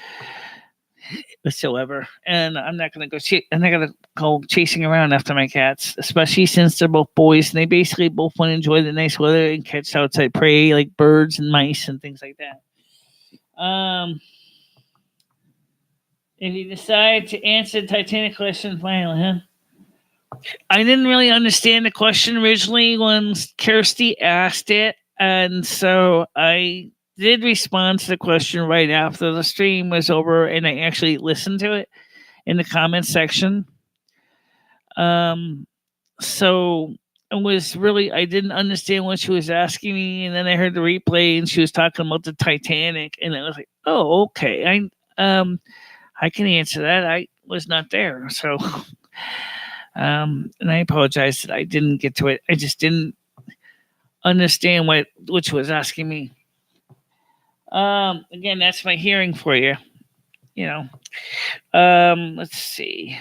whatsoever, and I'm not gonna go. I'm not gonna go chasing around after my cats, especially since they're both boys and they basically both want to enjoy the nice weather and catch outside prey like birds and mice and things like that. If you decide to answer the Titanic question finally, huh? I didn't really understand the question originally when Kirsty asked it, and so I did respond to the question right after the stream was over, and I actually listened to it in the comments section. So it was really I didn't understand what she was asking me, and then I heard the replay, and she was talking about the Titanic, and I was like, "Oh, okay, I can answer that. I was not there, so." And I apologize that I didn't get to it. I just didn't understand what she was asking me. Again, that's my hearing for you. You know. Let's see.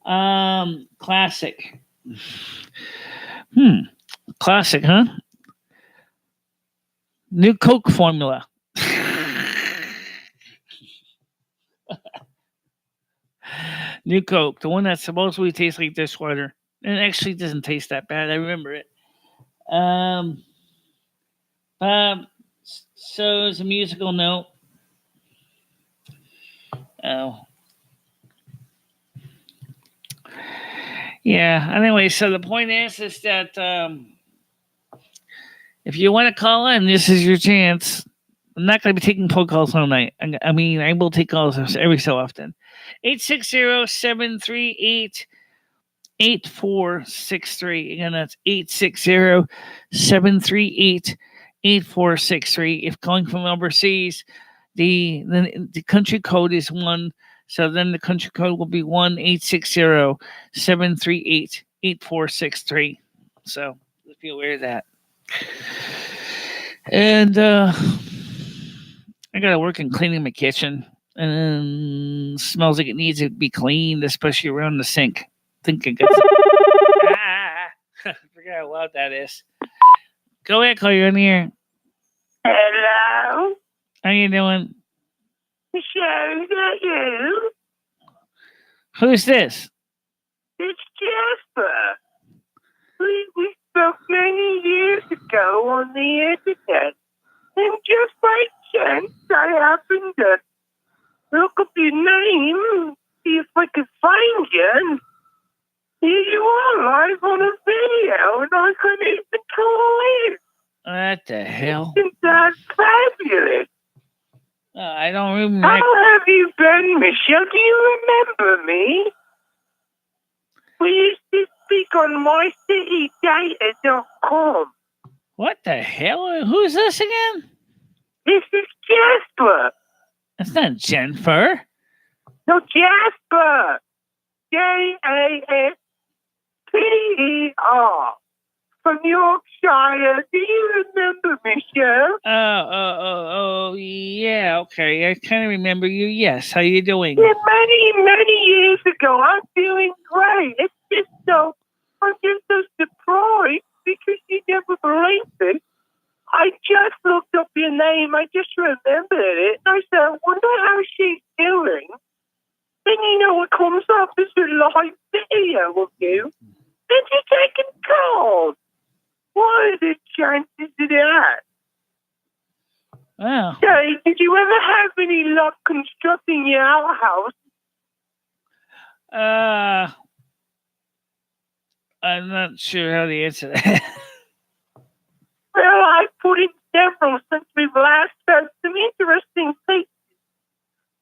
Classic. Classic, huh? New Coke formula. New Coke, the one that supposedly tastes like dishwater. And it actually doesn't taste that bad. I remember it. So it's a musical note. Oh. Yeah, anyway, so the point is that if you want to call in, this is your chance. I'm not going to be taking phone calls all night. I mean, I will take calls every so often. 860-738-8463. Again, that's 860-738-8463. If calling from overseas, the country code is 1. So then the country code will be 1-860-738-8463. So let's be aware of that. And I gotta work on cleaning my kitchen, and smells like it needs to be cleaned, especially around the sink. I think I got I forgot how loud that is. Go ahead, call you in here. Hello. How you doing? Michele, is that you? Who's this? It's Jasper. We spoke many years ago on the internet. And just by chance, I happened to look up your name, see if I could find you. And here you are, live on a video, and I couldn't even call in. What the hell? Isn't that fabulous? I don't remember. How have you been, Michele? Do you remember me? We used to speak on mycitydata.com. What the hell? Who's this again? This is Jasper. That's not Jennifer. No, Jasper. Jasper. From Yorkshire. Do you remember, Michele? Oh, yeah, okay. I kind of remember you. Yes, how you doing? Yeah, many years ago. I'm feeling great. It's just so, I'm just so surprised because you never believed it. I just looked up your name. I just remembered it. And I said, I wonder how she's doing. Then what comes up is a live video of you. And you're taking calls. What are the chances of that? Wow. Hey, did you ever have any luck constructing your outhouse? I'm not sure how to answer that. Well, I put in several since we've last had some interesting pieces.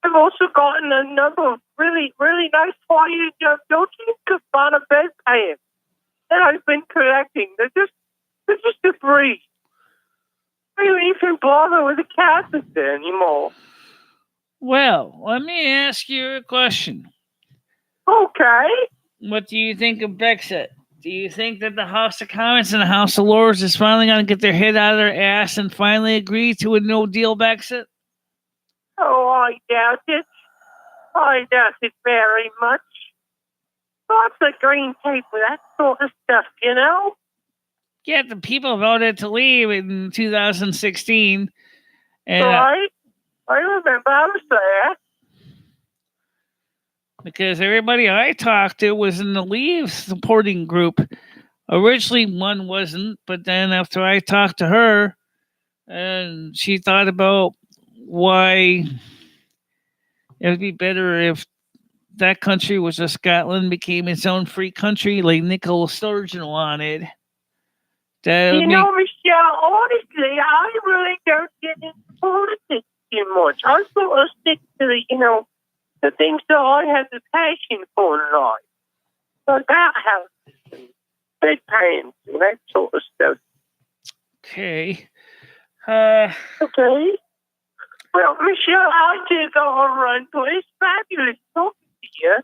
I've also gotten a number of really nice high-end Dolce & Gabbana bed pans that I've been collecting. They're just a breeze. I don't even bother with the catheter anymore. Well, let me ask you a question. Okay. What do you think of Brexit? Do you think that the House of Commons and the House of Lords is finally going to get their head out of their ass and finally agree to a no-deal Brexit? Oh, I doubt it. I doubt it very much. Lots of green tape with that sort of stuff, you know? Yeah, the people voted to leave in 2016. And Right? I remember I was there. because everybody I talked to was in the leave supporting group. Originally, one wasn't, but then after I talked to her, and she thought about why it would be better if that country was a Scotland became its own free country, like Nicola Sturgeon wanted. That would You make know, Michelle, honestly, I really don't get into politics too much. I sort of stick to the things that I have the passion for in life. Like that houses and bed pans and that sort of stuff. okay. Okay. Well, Michelle, I do go on run, but it's fabulous talking to you.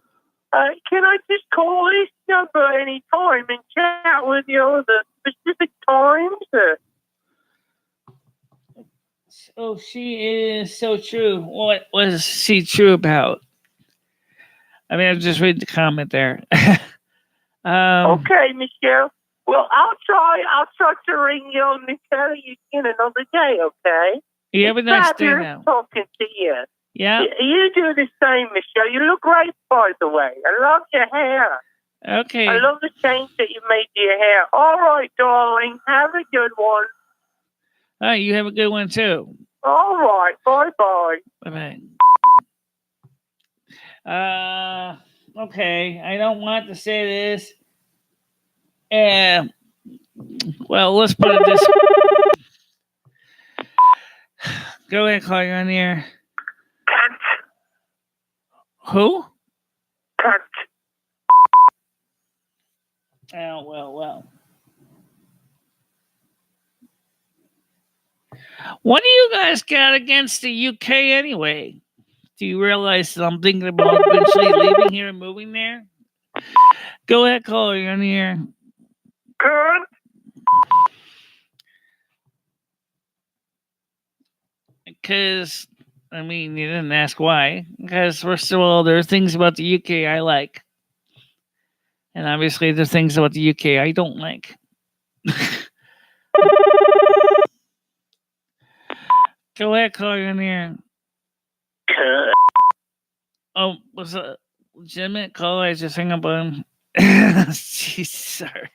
Can I just call this number any time and chat with you at the specific times? Oh, she is so true. What was she true about? I mean, I just read the comment there. Okay, Michelle. Well, I'll try to ring you and tell you again another day, okay? You have a nice day Fabulous now. talking to you. Yeah. You do the same, Michelle. You look great, by the way. I love your hair. Okay. I love the change that you made to your hair. All right, darling. Have a good one. All right, you have a good one too. All right. Bye-bye. Bye-bye. Okay. I don't want to say this. Well, let's put it this. Go ahead, call you on the air. Cunt. Who? Cunt. Oh, well. What do you guys got against the UK anyway? Do you realize that I'm thinking about eventually leaving here and moving there? Go ahead, call you on the air. Cunt. Because, I mean, you didn't ask why. Because, first of all, there are things about the UK I like. And obviously, there are things about the UK I don't like. Go ahead, call you on the air. Cunt. Oh, was it a legitimate call? I just hung up on. Jeez, sorry.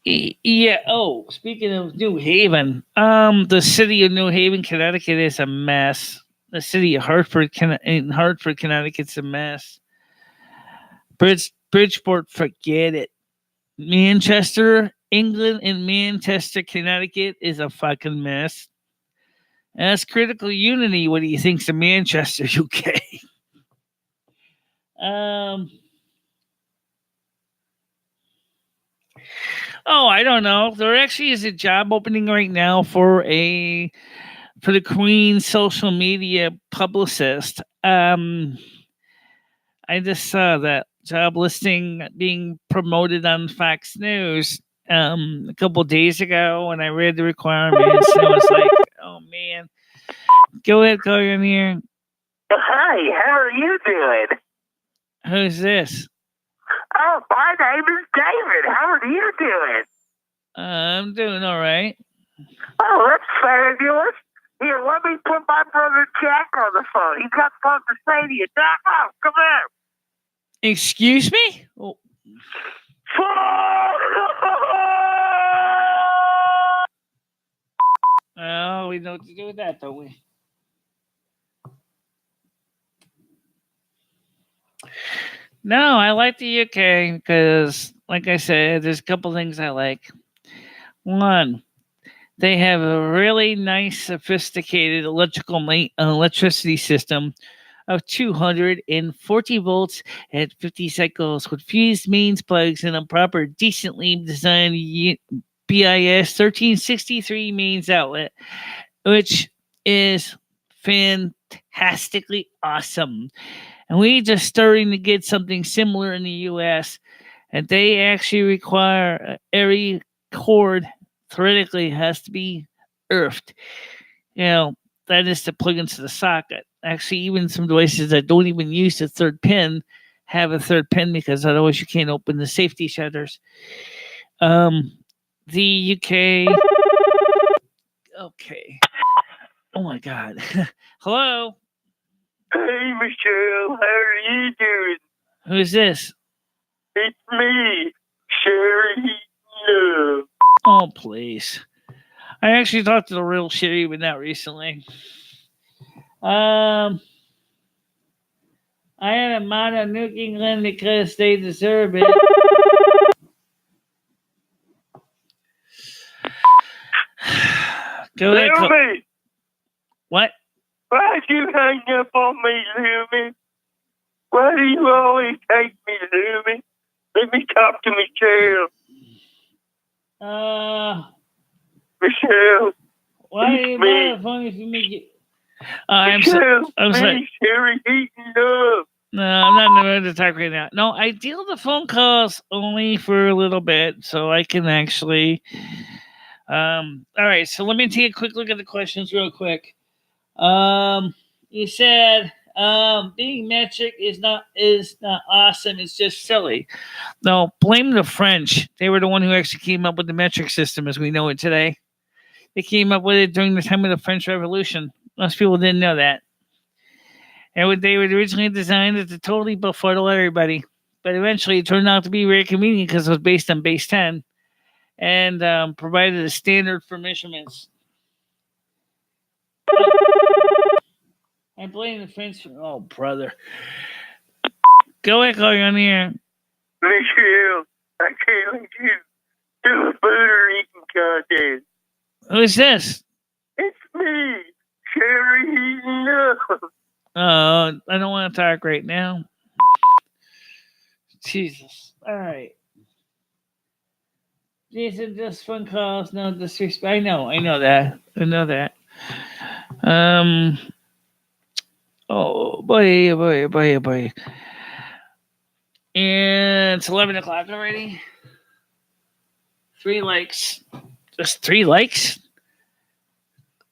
Yeah. Oh, speaking of New Haven, the city of New Haven, Connecticut is a mess. The city of Hartford, Connecticut's a mess. Bridgeport, forget it. Manchester, England, and Manchester, Connecticut is a fucking mess. That's critical unity. What do you think's of Manchester, UK? Oh, I don't know. There actually is a job opening right now for the Queen's social media publicist. I just saw that job listing being promoted on Fox News a couple days ago, and I read the requirements. And I was like, oh man, go ahead, call you in here. Hi, how are you doing? Who's this? Oh, my name is David. How are you doing? I'm doing all right. Oh, that's fabulous. Here, let me put my brother Jack on the phone. He's got something to say to you. Jack, oh, come here. Excuse me? Oh. Oh, we know what to do with that, don't we? No, I like the UK because, like I said, there's a couple things I like. One, they have a really nice, sophisticated electricity system of 240 volts at 50 cycles with fused mains plugs and a proper, decently designed BIS 1363 mains outlet, which is fantastically awesome. And we just starting to get something similar in the U.S. And they actually require every cord theoretically has to be earthed. That is to plug into the socket. Actually, even some devices that don't even use the third pin have a third pin because otherwise you can't open the safety shutters. The UK. Okay. Oh my God. Hello. Hey, Michelle, how are you doing? Who's this? It's me, Sherry Love. Oh, please. I actually talked to the real Sherry, but not recently. I had a mod on New England because they deserve it. Go ahead. Lumi, What? why'd you hang up on me, Lumi? Why do you always hate me, Lumi? Let me talk to Michelle. Michelle. Why are you me. on the phone if you make it? I'm sorry. Sherry Heaton up. No, I'm not in the mood to talk right now. No, I deal the phone calls only for a little bit, so I can actually. All right, so let me take a quick look at the questions real quick. You said being metric is not awesome. It's just silly. No, blame the French. They were the one who actually came up with the metric system as we know it today. They came up with it during the time of the French Revolution. Most people didn't know that. And they were originally designed to totally befuddle everybody. But eventually it turned out to be very convenient because it was based on base 10 and provided a standard for measurements. I blame the French. Oh, brother. Go ahead, call you on the air. Michelle, I can't let you do a Puerto Rican contest. Who's this? It's me, Sherry Heaton up. Oh, I don't want to talk right now. Jesus. All right. Jason, just phone calls, no disrespect. I know that. Oh boy. And it's 11 o'clock already. 3 likes. Just 3 likes?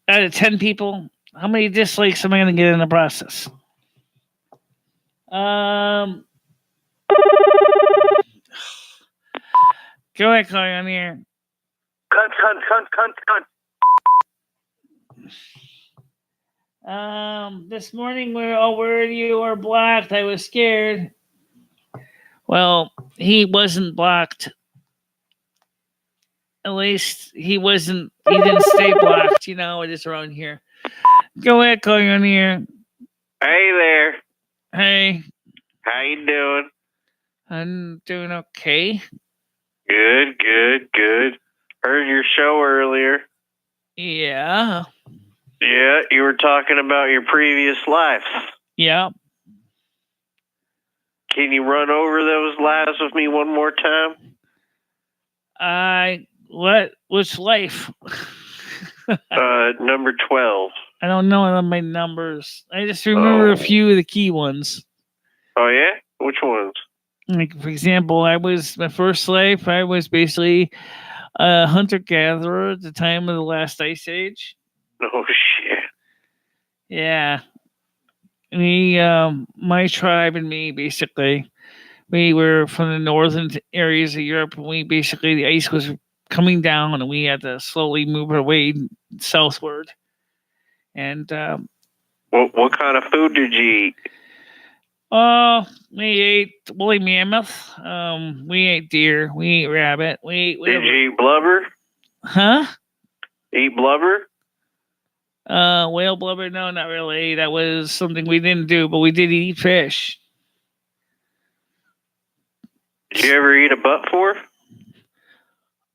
Out of 10 people, how many dislikes am I going to get in the process? Go ahead, call you on the air. Cunt. This morning we were all worried you were blocked. I was scared. Well, he wasn't blocked. At least he didn't stay blocked, it is around here. Go ahead, call you on the air. Hey there. Hey. How you doing? I'm doing okay. Good. Heard your show earlier. Yeah. Yeah, you were talking about your previous lives. Yeah. Can you run over those lives with me one more time? Which life? Number 12. I don't know my numbers. I just remember a few of the key ones. Oh, yeah? Which ones? Like, for example, my first life, I was basically a hunter-gatherer at the time of the last ice age. Oh, shit. Yeah. My tribe and me, basically, we were from the northern areas of Europe, and the ice was coming down, and we had to slowly move our way southward. And what kind of food did you eat? We ate woolly mammoth. We ate deer. We ate rabbit. We ate whatever. Did you eat blubber? Huh? Eat blubber? Whale blubber? No, not really. That was something we didn't do, but we did eat fish. Did you ever eat a butt for?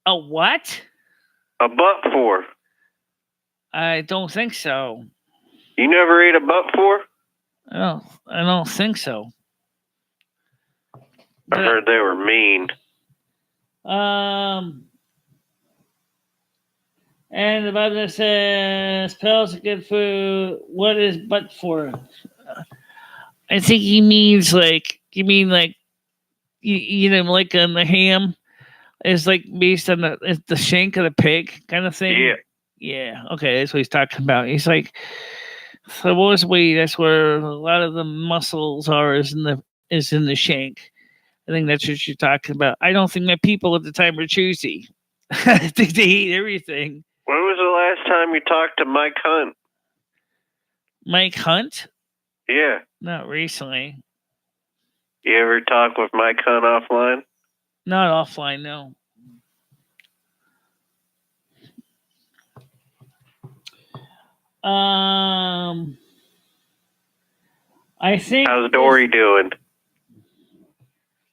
A what? A butt for. I don't think so. You never ate a butt for? I don't think so. I heard they were mean. And the Bible says, "Pills are good food." What is butt for? I think he means like on the ham, is like based on the shank of the pig kind of thing. Yeah. Yeah. Okay, that's what he's talking about. He's like, supposedly that's where a lot of the muscles are is in the shank. I think that's what you're talking about. I don't think that people at the time were choosy. I think they eat everything. When was the last time you talked to Mike Hunt? Mike Hunt? Yeah. Not recently. You ever talk with Mike Hunt offline? Not offline, no. I think. How's Dory doing?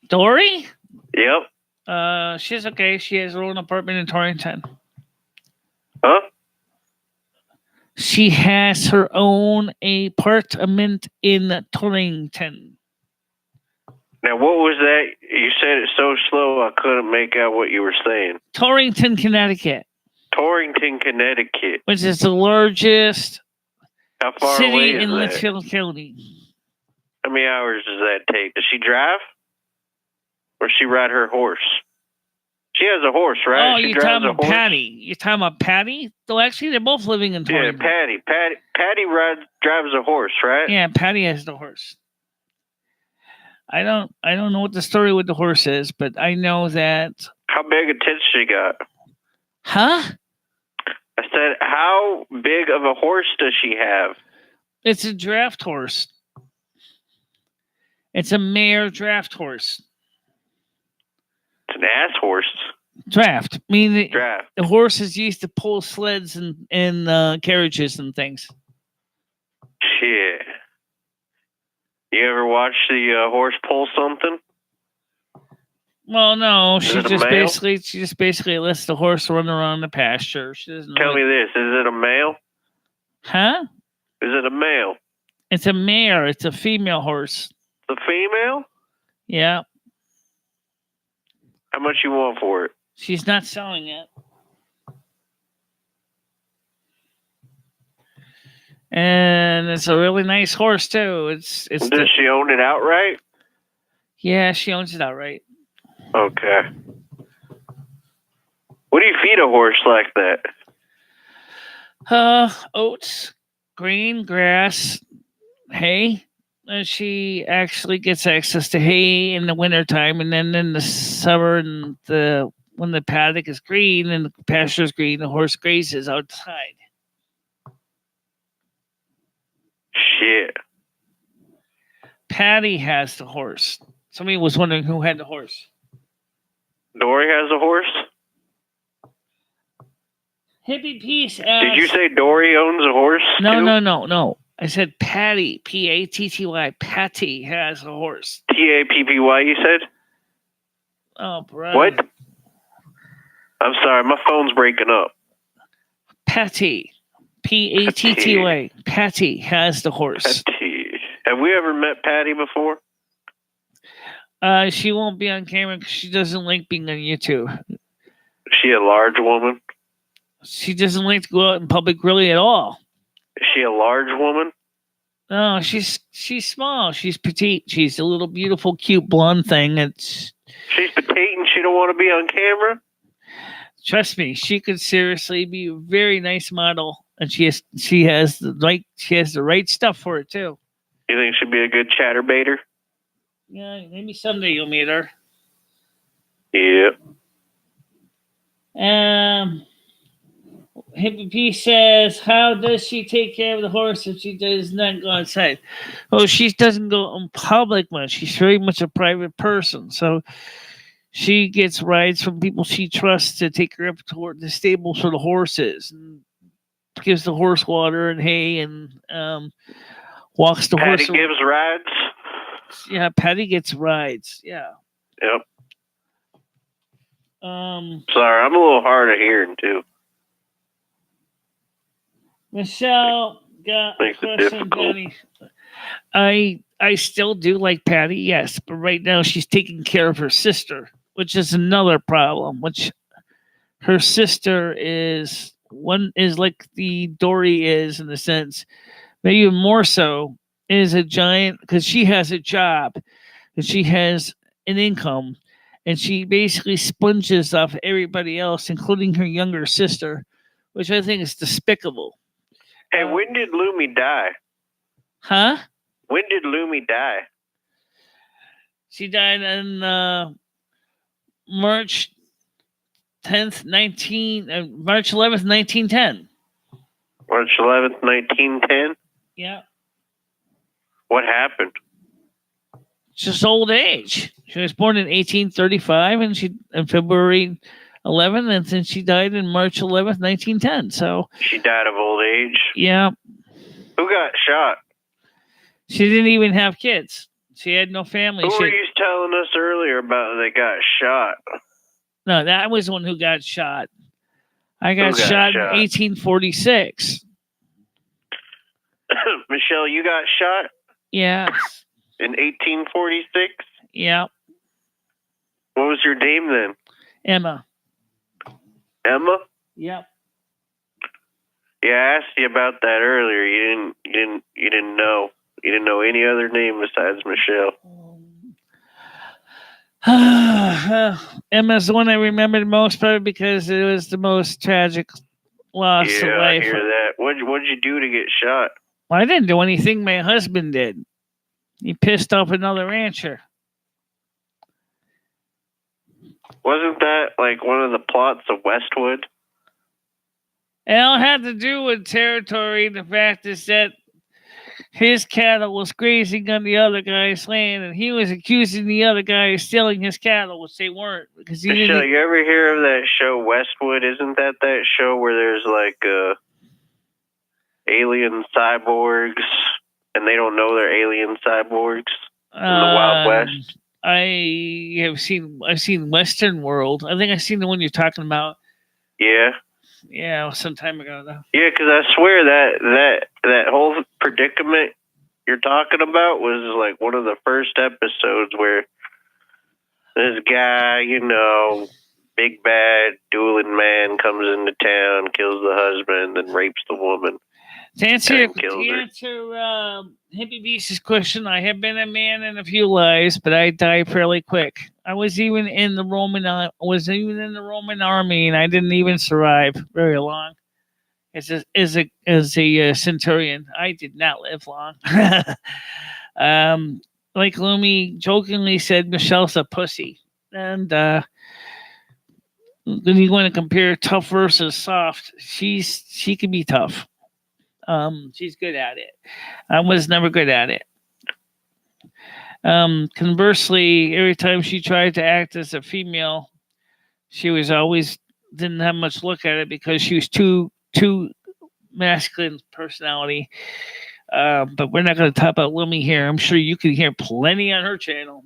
Dory? Yep. She's okay. She has her own apartment in Torrington. Huh? She has her own apartment in Torrington. Now, what was that? You said it so slow I couldn't make out what you were saying. Torrington, Connecticut. Torrington, Connecticut. Which is the largest How far away city is in that? Litchfield County. How many hours does that take? Does she drive? Or does she ride her horse? She has a horse, right? Oh, she you're drives talking a about horse? Patty. You're talking about Patty? Though actually, they're both living in Yeah, Torrington. Patty drives a horse, right? Yeah, Patty has the horse. I don't know what the story with the horse is, but I know that. How big a tits she got? Huh? I said, how big of a horse does she have? It's a draft horse. It's a mare draft horse. It's an ass horse. Draft. I mean, Draft. the horse is used to pull sleds and carriages and things. Shit. You ever watch the horse pull something? Well, no, Is she it a just male? basically lets the horse run around the pasture. She doesn't Tell me really... this. Is it a male? Huh? Is it a male? It's a mare. It's a female horse. The female? Yeah. How much you want for it? She's not selling it. And it's a really nice horse too. It's Does she own it outright? Yeah, she owns it outright. Okay. What do you feed a horse like that? Oats, green, grass, hay. And she actually gets access to hay in the wintertime, and then in the summer and when the paddock is green and the pasture is green, the horse grazes outside. Shit. Patty has the horse. Somebody was wondering who had the horse. Dory has a horse? Hippie Peace asked... Did you say Dory owns a horse? No, too? no. I said Patty. Patty. Patty has a horse. Tappy, you said? Oh, bro. What? I'm sorry, my phone's breaking up. Patty. Patty. Patty has the horse. Patty. Have we ever met Patty before? She won't be on camera because she doesn't like being on YouTube. Is she a large woman? She doesn't like to go out in public really at all. Is she a large woman? No, she's small. She's petite. She's a little beautiful, cute blonde thing. She's petite and she don't want to be on camera? Trust me, she could seriously be a very nice model, and she has the right stuff for it too. You think she'd be a good chatterbaiter? Yeah, maybe someday you'll meet her. Yeah. Hippie P says, how does she take care of the horse if she does not go outside? Well, she doesn't go in public much. She's very much a private person. So she gets rides from people she trusts to take her up toward the stables for the horses, and gives the horse water and hay, and walks the horse. Patty gives rides? Yeah, Patty gets rides. Yeah. Yep. Sorry, I'm a little hard of hearing too. Michelle got a question, Johnny. I still do like Patty, yes, but right now she's taking care of her sister, which is another problem. Which her sister is like the Dory is, in the sense, maybe even more so, is a giant, because she has a job and she has an income, and she basically sponges off everybody else, including her younger sister, which I think is despicable. Hey, when did Lumi die? Huh? When did Lumi die? She died on March 11th, 1910. March 11th, 1910? Yeah. What happened? Just old age. She was born in 1835 and she in February 11th, and then she died in March 11th, 1910. So she died of old age? Yeah. Who got shot? She didn't even have kids. She had no family. Who were you telling us earlier about they got shot? No, that was the one who got shot. I got shot in 1846. Michele, you got shot? Yes. In 1846? Yeah. What was your name then? Emma. Emma? Yep. Yeah, I asked you about that earlier. You didn't know. You didn't know any other name besides Michele. Emma's the one I remembered most, probably because it was the most tragic loss of life. I hear that. What'd you do to get shot? Well, I didn't do anything. My husband did. He pissed off another rancher. Wasn't that like one of the plots of Westwood? It all had to do with territory. The fact is that his cattle was grazing on the other guy's land, and he was accusing the other guy of stealing his cattle, which they weren't. Because he Michele, you ever hear of that show Westwood? Isn't that show where there's like alien cyborgs, and they don't know they're alien cyborgs in the Wild West? I've seen Western World. I think I've seen the one you're talking about. Yeah. Yeah, some time ago though. Yeah, because I swear that whole predicament you're talking about was like one of the first episodes where this guy, big bad dueling man comes into town, kills the husband, and rapes the woman. To answer Hippie Beast's question, I have been a man in a few lives, but I die fairly quick. I was even in the Roman army, and I didn't even survive very long. As a centurion, I did not live long. Like Lumi jokingly said, Michelle's a pussy, and then you want to compare tough versus soft. She can be tough. She's good at it. I was never good at it. Conversely, every time she tried to act as a female, she was always didn't have much look at it because she was too masculine personality. But we're not going to talk about Lumi here. I'm sure you can hear plenty on her channel.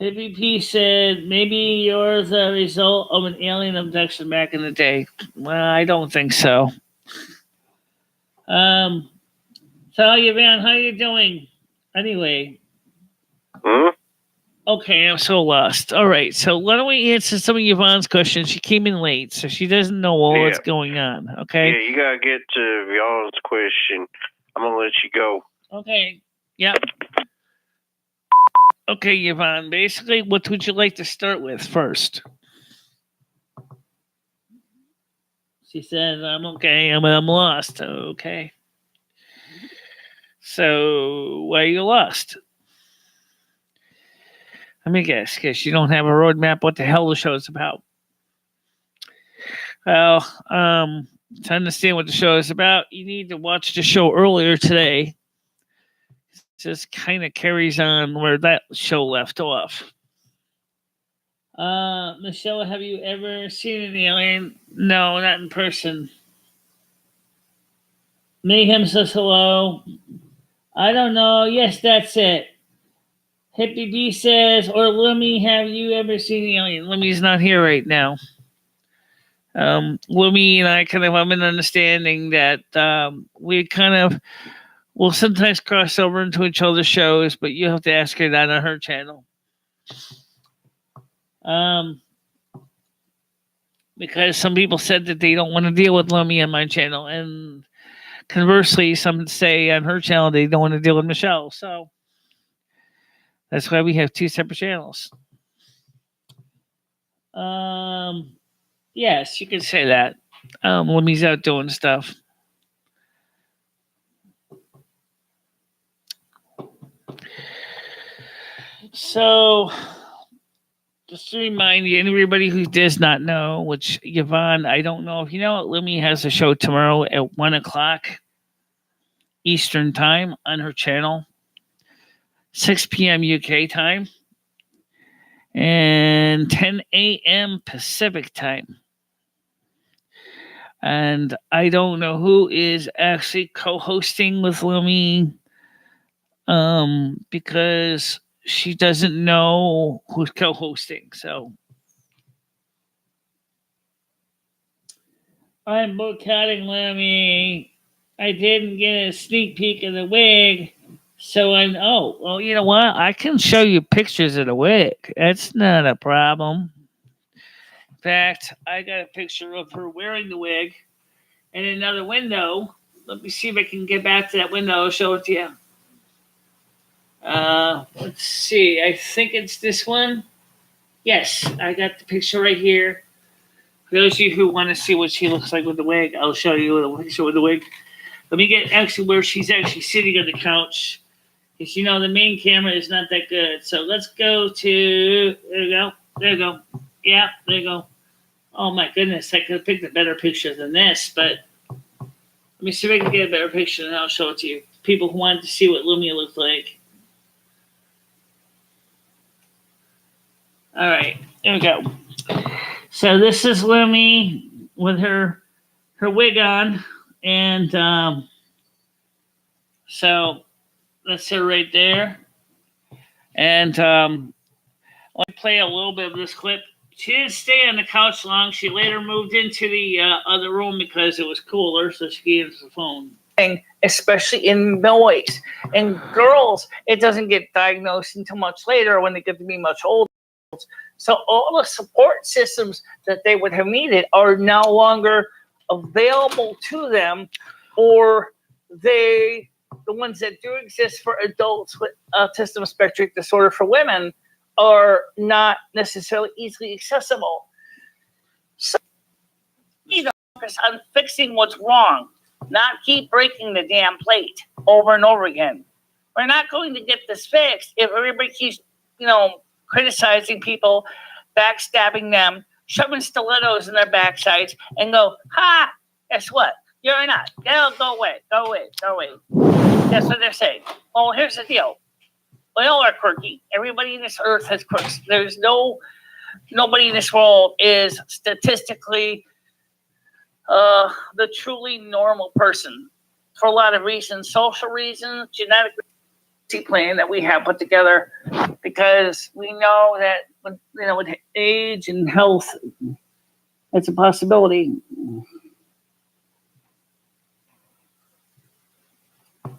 Hippie P said, maybe you're the result of an alien abduction back in the day. Well, I don't think so. So, Yvonne, how you doing? Anyway. Okay, I'm so lost. All right, so why don't we answer some of Yvonne's questions? She came in late, so she doesn't know all that's going on, okay? Yeah, you got to get to Yvonne's question. I'm going to let you go. Okay, yep. Okay, Yvonne, basically, what would you like to start with first? She says, I'm okay, I'm lost. Okay. So, why are you lost? Let me guess, because you don't have a roadmap what the hell the show's about. Well, to understand what the show is about, you need to watch the show earlier today. Just kind of carries on where that show left off. Michele, have you ever seen an alien? No, not in person. Mayhem says hello. I don't know. Yes, that's it. Hippie B says, or Lumi, have you ever seen an alien? Lumi's not here right now. Lumi and I kind of have an understanding that we kind of will sometimes cross over into each other's shows, but you have to ask her that on her channel. Because some people said that they don't want to deal with Lumi on my channel, and conversely, some say on her channel they don't want to deal with Michele. So That's why we have 2 separate channels. Yes, you can say that. Lummy's out doing stuff. So, just to remind you, anybody who does not know, which Yvonne, I don't know if you know it, Lummy has a show tomorrow at 1 o'clock Eastern time on her channel, 6 p.m. UK time, and 10 a.m. Pacific time. And I don't know who is actually co-hosting with Lummy, because she doesn't know who's co-hosting. So I'm boycotting Lummy. I didn't get a sneak peek of the wig. So well, you know what? I can show you pictures of the wig. That's not a problem. In fact, I got a picture of her wearing the wig in another window. Let me see if I can get back to that window. I'll show it to you. Let's see. I think it's this one. Yes, I got the picture right here. For those of you who want to see what she looks like with the wig, I'll show you a picture with the wig. Let me get actually where she's actually sitting on the couch. Because you know the main camera is not that good. So let's go to, there you go. There you go. Yeah, there you go. Oh my goodness, I could have picked a better picture than this, but let me see if I can get a better picture and I'll show it to you. People who wanted to see what Lumia looked like. All right, there we go. So this is Lumi with her wig on, and so that's her right there. And let me play a little bit of this clip. She didn't stay on the couch long. She later moved into the other room because it was cooler, so she gave us the phone. Especially in noise. And girls, it doesn't get diagnosed until much later when they get to be much older. So all the support systems that they would have needed are no longer available to them, or the ones that do exist for adults with autism spectrum disorder for women are not necessarily easily accessible. So you know, focus on fixing what's wrong, not keep breaking the damn plate over and over again. We're not going to get this fixed if everybody keeps, criticizing people, backstabbing them, shoving stilettos in their backsides, and go, ha, guess what? You're not. Go away. That's what they're saying. Well, here's the deal. We all are quirky. Everybody in this earth has quirks. There's nobody in this world is statistically the truly normal person for a lot of reasons, social reasons, genetic plan that we have put together, because we know that with age and health, it's a possibility.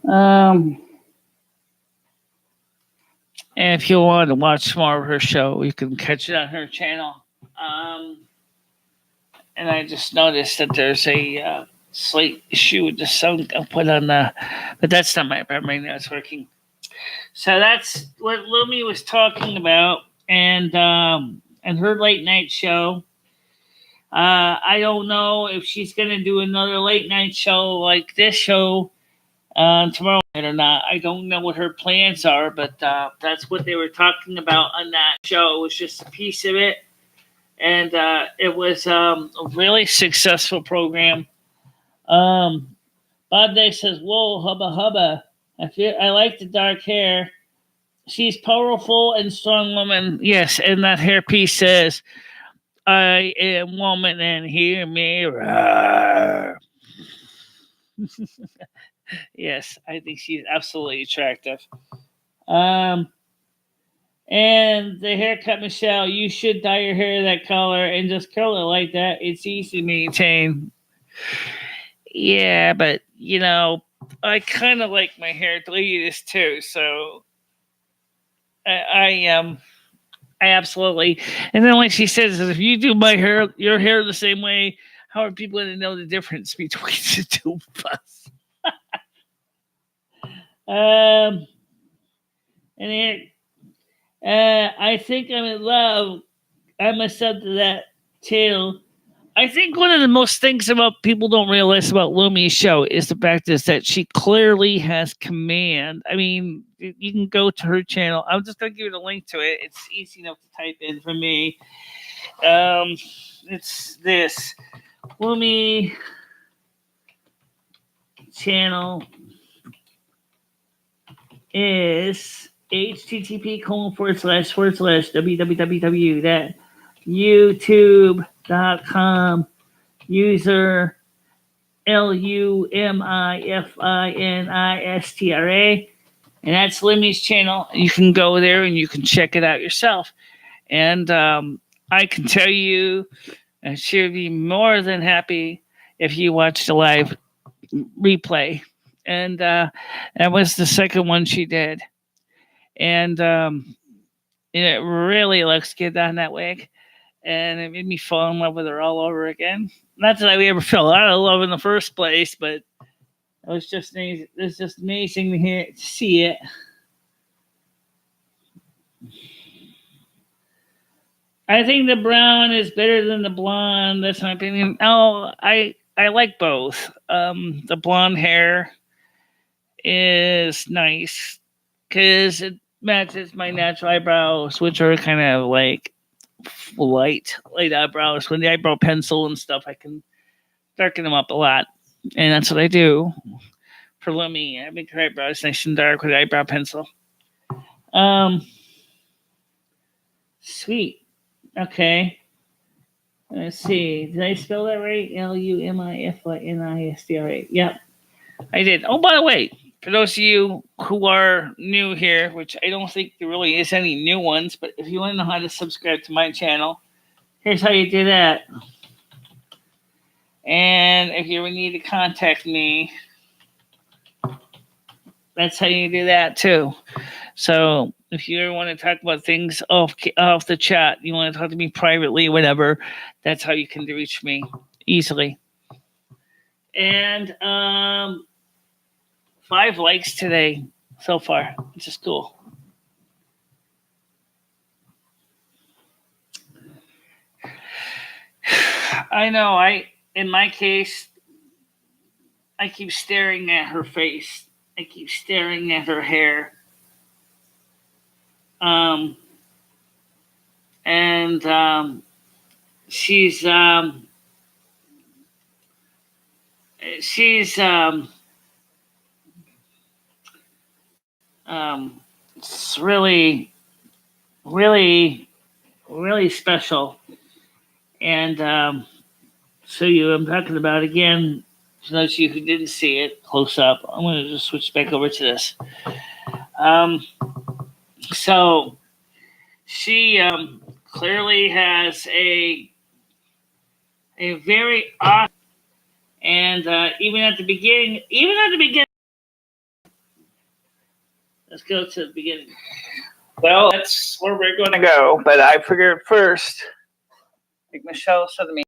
And if you want to watch more of her show, you can catch it on her channel. And I just noticed that there's a slight issue with the sound output on but that's not my problem right now. It's working. So that's what Lumi was talking about, and her late night show. I don't know if she's going to do another late night show like this show tomorrow night or not. I don't know what her plans are, but that's what they were talking about on that show. It was just a piece of it, and it was a really successful program. Bob Day says, "Whoa, hubba hubba! I like the dark hair. She's powerful and strong woman." Yes, and that hairpiece says, "I am woman and hear me roar." Yes, I think she's absolutely attractive. And the haircut, Michelle, you should dye your hair that color and just curl it like that. It's easy to maintain. Yeah, but I kind of like my hair the way it is too, so I absolutely. And then like she says, if you do your hair the same way, how are people going to know the difference between the two of us? And I think I'm in love. I'm a sub to that channel. I think one of the most things about people don't realize about Lumi's show is the fact is that she clearly has command. I mean, you can go to her channel. I'm just going to give you the link to it. It's easy enough to type in for me. It's this Lumi channel is http://www.youtube.com user LUMIFINISTRA, and that's Limmy's channel. You can go there and you can check it out yourself. And I can tell you, she would be more than happy if you watched the live replay. And that was the second one she did. And it really looks good on that wig. And it made me fall in love with her all over again. Not that I ever fell out of love in the first place, but it was just amazing. It was just amazing to see it. I think the brown is better than the blonde. That's my opinion. Oh, I like both. The blonde hair is nice because it matches my natural eyebrows, which are kind of like light eyebrows. With the eyebrow pencil and stuff, I can darken them up a lot, and that's what I do for Lummy. I make her eyebrows nice and dark with the eyebrow pencil. Sweet. Okay. Let's see. Did I spell that right? LUMIFINISTRA. Yep, I did. Oh, by the way, for those of you who are new here, which I don't think there really is any new ones, but if you want to know how to subscribe to my channel, here's how you do that. And if you ever need to contact me, that's how you do that too. So if you ever want to talk about things off the chat, you want to talk to me privately, whatever, that's how you can reach me easily. And 5 likes today so far, which is cool. I know. In my case, I keep staring at her face. I keep staring at her hair. She's it's really, really, really special. And I'm talking about again, for those of you who didn't see it close up, I'm going to just switch back over to this. So she clearly has a very awesome, and even at the beginning, let's go to the beginning. Well, that's where we're going to go, but I figured first, like Michele said to me,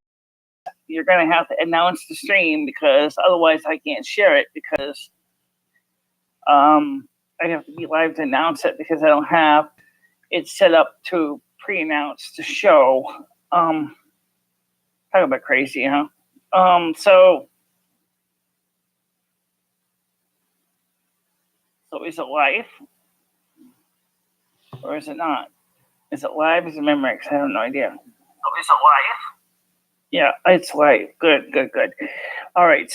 you're going to have to announce the stream because otherwise I can't share it because I have to be live to announce it because I don't have it set up to pre-announce the show. Talk about crazy, huh? So is it live? Or is it not? Is it live? Is it Memorex? I have no idea. Oh, is it live? Yeah, it's live. Good. All right.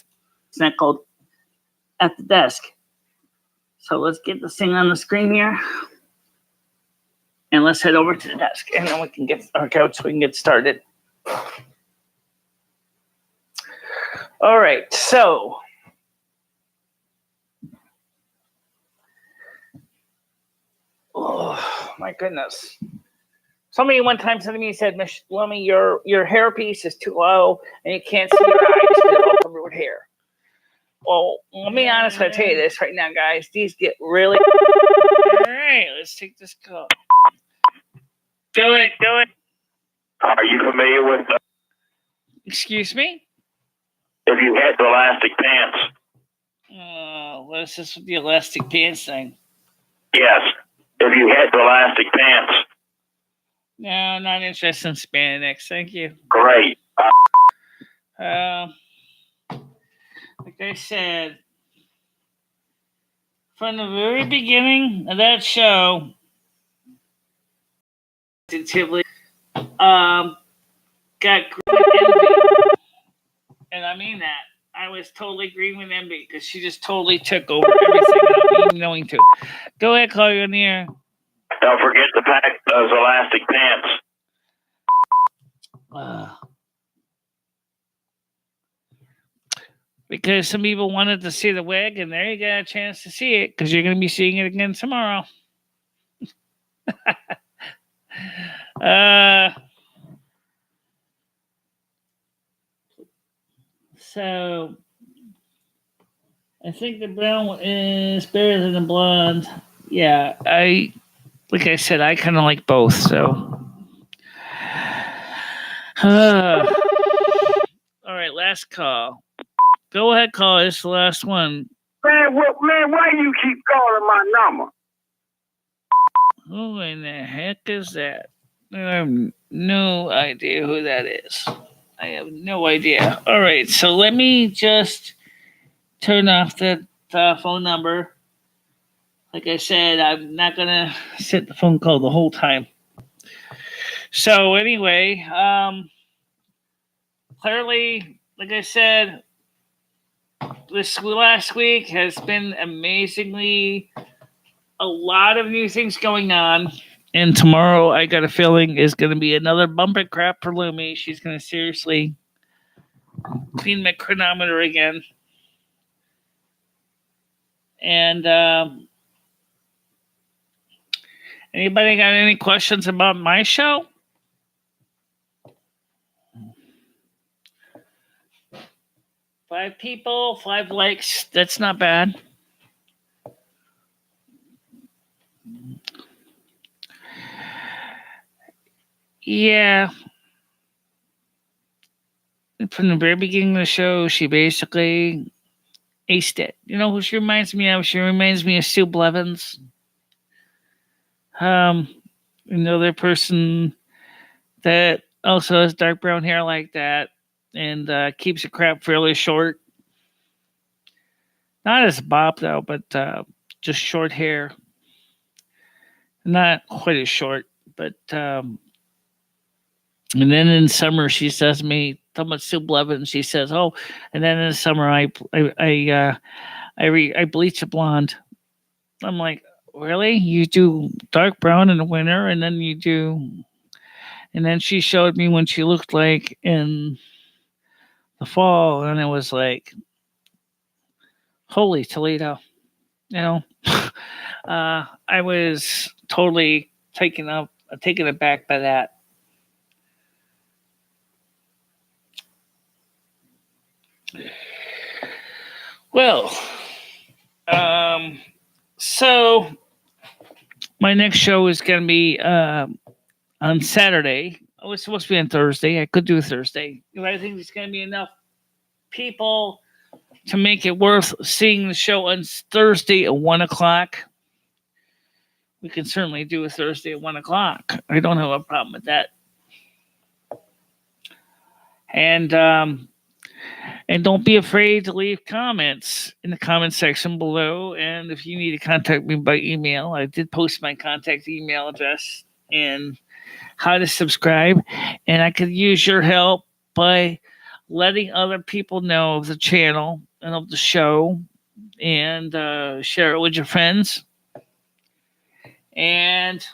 It's not called At the Desk. So let's get this thing on the screen here. And let's head over to the desk. And then we can get our couch so we can get started. All right. So oh my goodness. Somebody one time said to me, he said, Miss Lummy, your hairpiece is too low and you can't see your eyes because they're all covered with hair. Well, let me honestly tell you this right now, guys. These get really... All right, let's take this call. Do it. Are you familiar with the... Excuse me? If you had the elastic pants? What is this with the elastic pants thing? Yes. If you had the elastic pants. No, not interested in spandex. Thank you. Great. Like I said, from the very beginning of that show, positively, got green with envy, and I mean that. I was totally green with envy because she just totally took over everything without me even knowing to. Go ahead, call you on the air. Don't forget to pack those elastic pants. Because some people wanted to see the wig, and there you got a chance to see it because you're going to be seeing it again tomorrow. So I think the brown is better than the blonde. Yeah, like I said, I kind of like both. So, all right, last call. Go ahead, call. It's the last one. Man, why you keep calling my number? Who in the heck is that? I have no idea who that is. I have no idea. All right, so let me just turn off the phone number. Like I said, I'm not going to sit the phone call the whole time. So anyway, clearly, like I said, this last week has been amazingly a lot of new things going on. And tomorrow, I got a feeling, is going to be another bumper crap for Lumi. She's going to seriously clean my chronometer again. And anybody got any questions about my show? Five people, 5 likes. That's not bad. Yeah. From the very beginning of the show, she basically aced it. You know who she reminds me of? She reminds me of Sue Blevins. Another person that also has dark brown hair like that and keeps the crap fairly short. Not as Bob, though, but just short hair. Not quite as short, but... and then in summer, she says to me, talking about Sue Blevins, she says, "Oh, and then in the summer, I bleach a blonde." I'm like, "Really? You do dark brown in the winter, and then you do..." And then she showed me when she looked like in the fall, and it was like, holy Toledo, you know. I was totally taken aback by that. Well, so my next show is going to be on Saturday. Oh, it's supposed to be on Thursday. I could do Thursday. I think there's going to be enough people to make it worth seeing the show on Thursday at 1 o'clock. We can certainly do a Thursday at 1 o'clock. I don't have a problem with that. And don't be afraid to leave comments in the comment section below. And if you need to contact me by email, I did post my contact email address and how to subscribe. And I could use your help by letting other people know of the channel and of the show and share it with your friends. And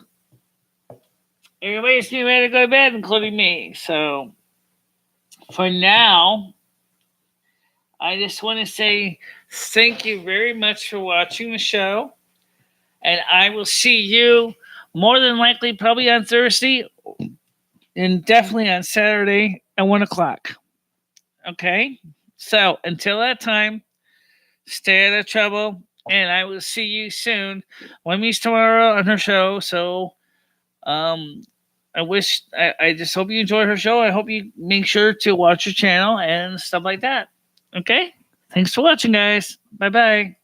everybody's getting ready to go to bed, including me. So for now, I just want to say thank you very much for watching the show. And I will see you more than likely probably on Thursday and definitely on Saturday at 1 o'clock. Okay? So until that time, stay out of trouble. And I will see you soon. Lemmy's tomorrow on her show. So I just hope you enjoy her show. I hope you make sure to watch her channel and stuff like that. Okay? Thanks for watching, guys. Bye-bye.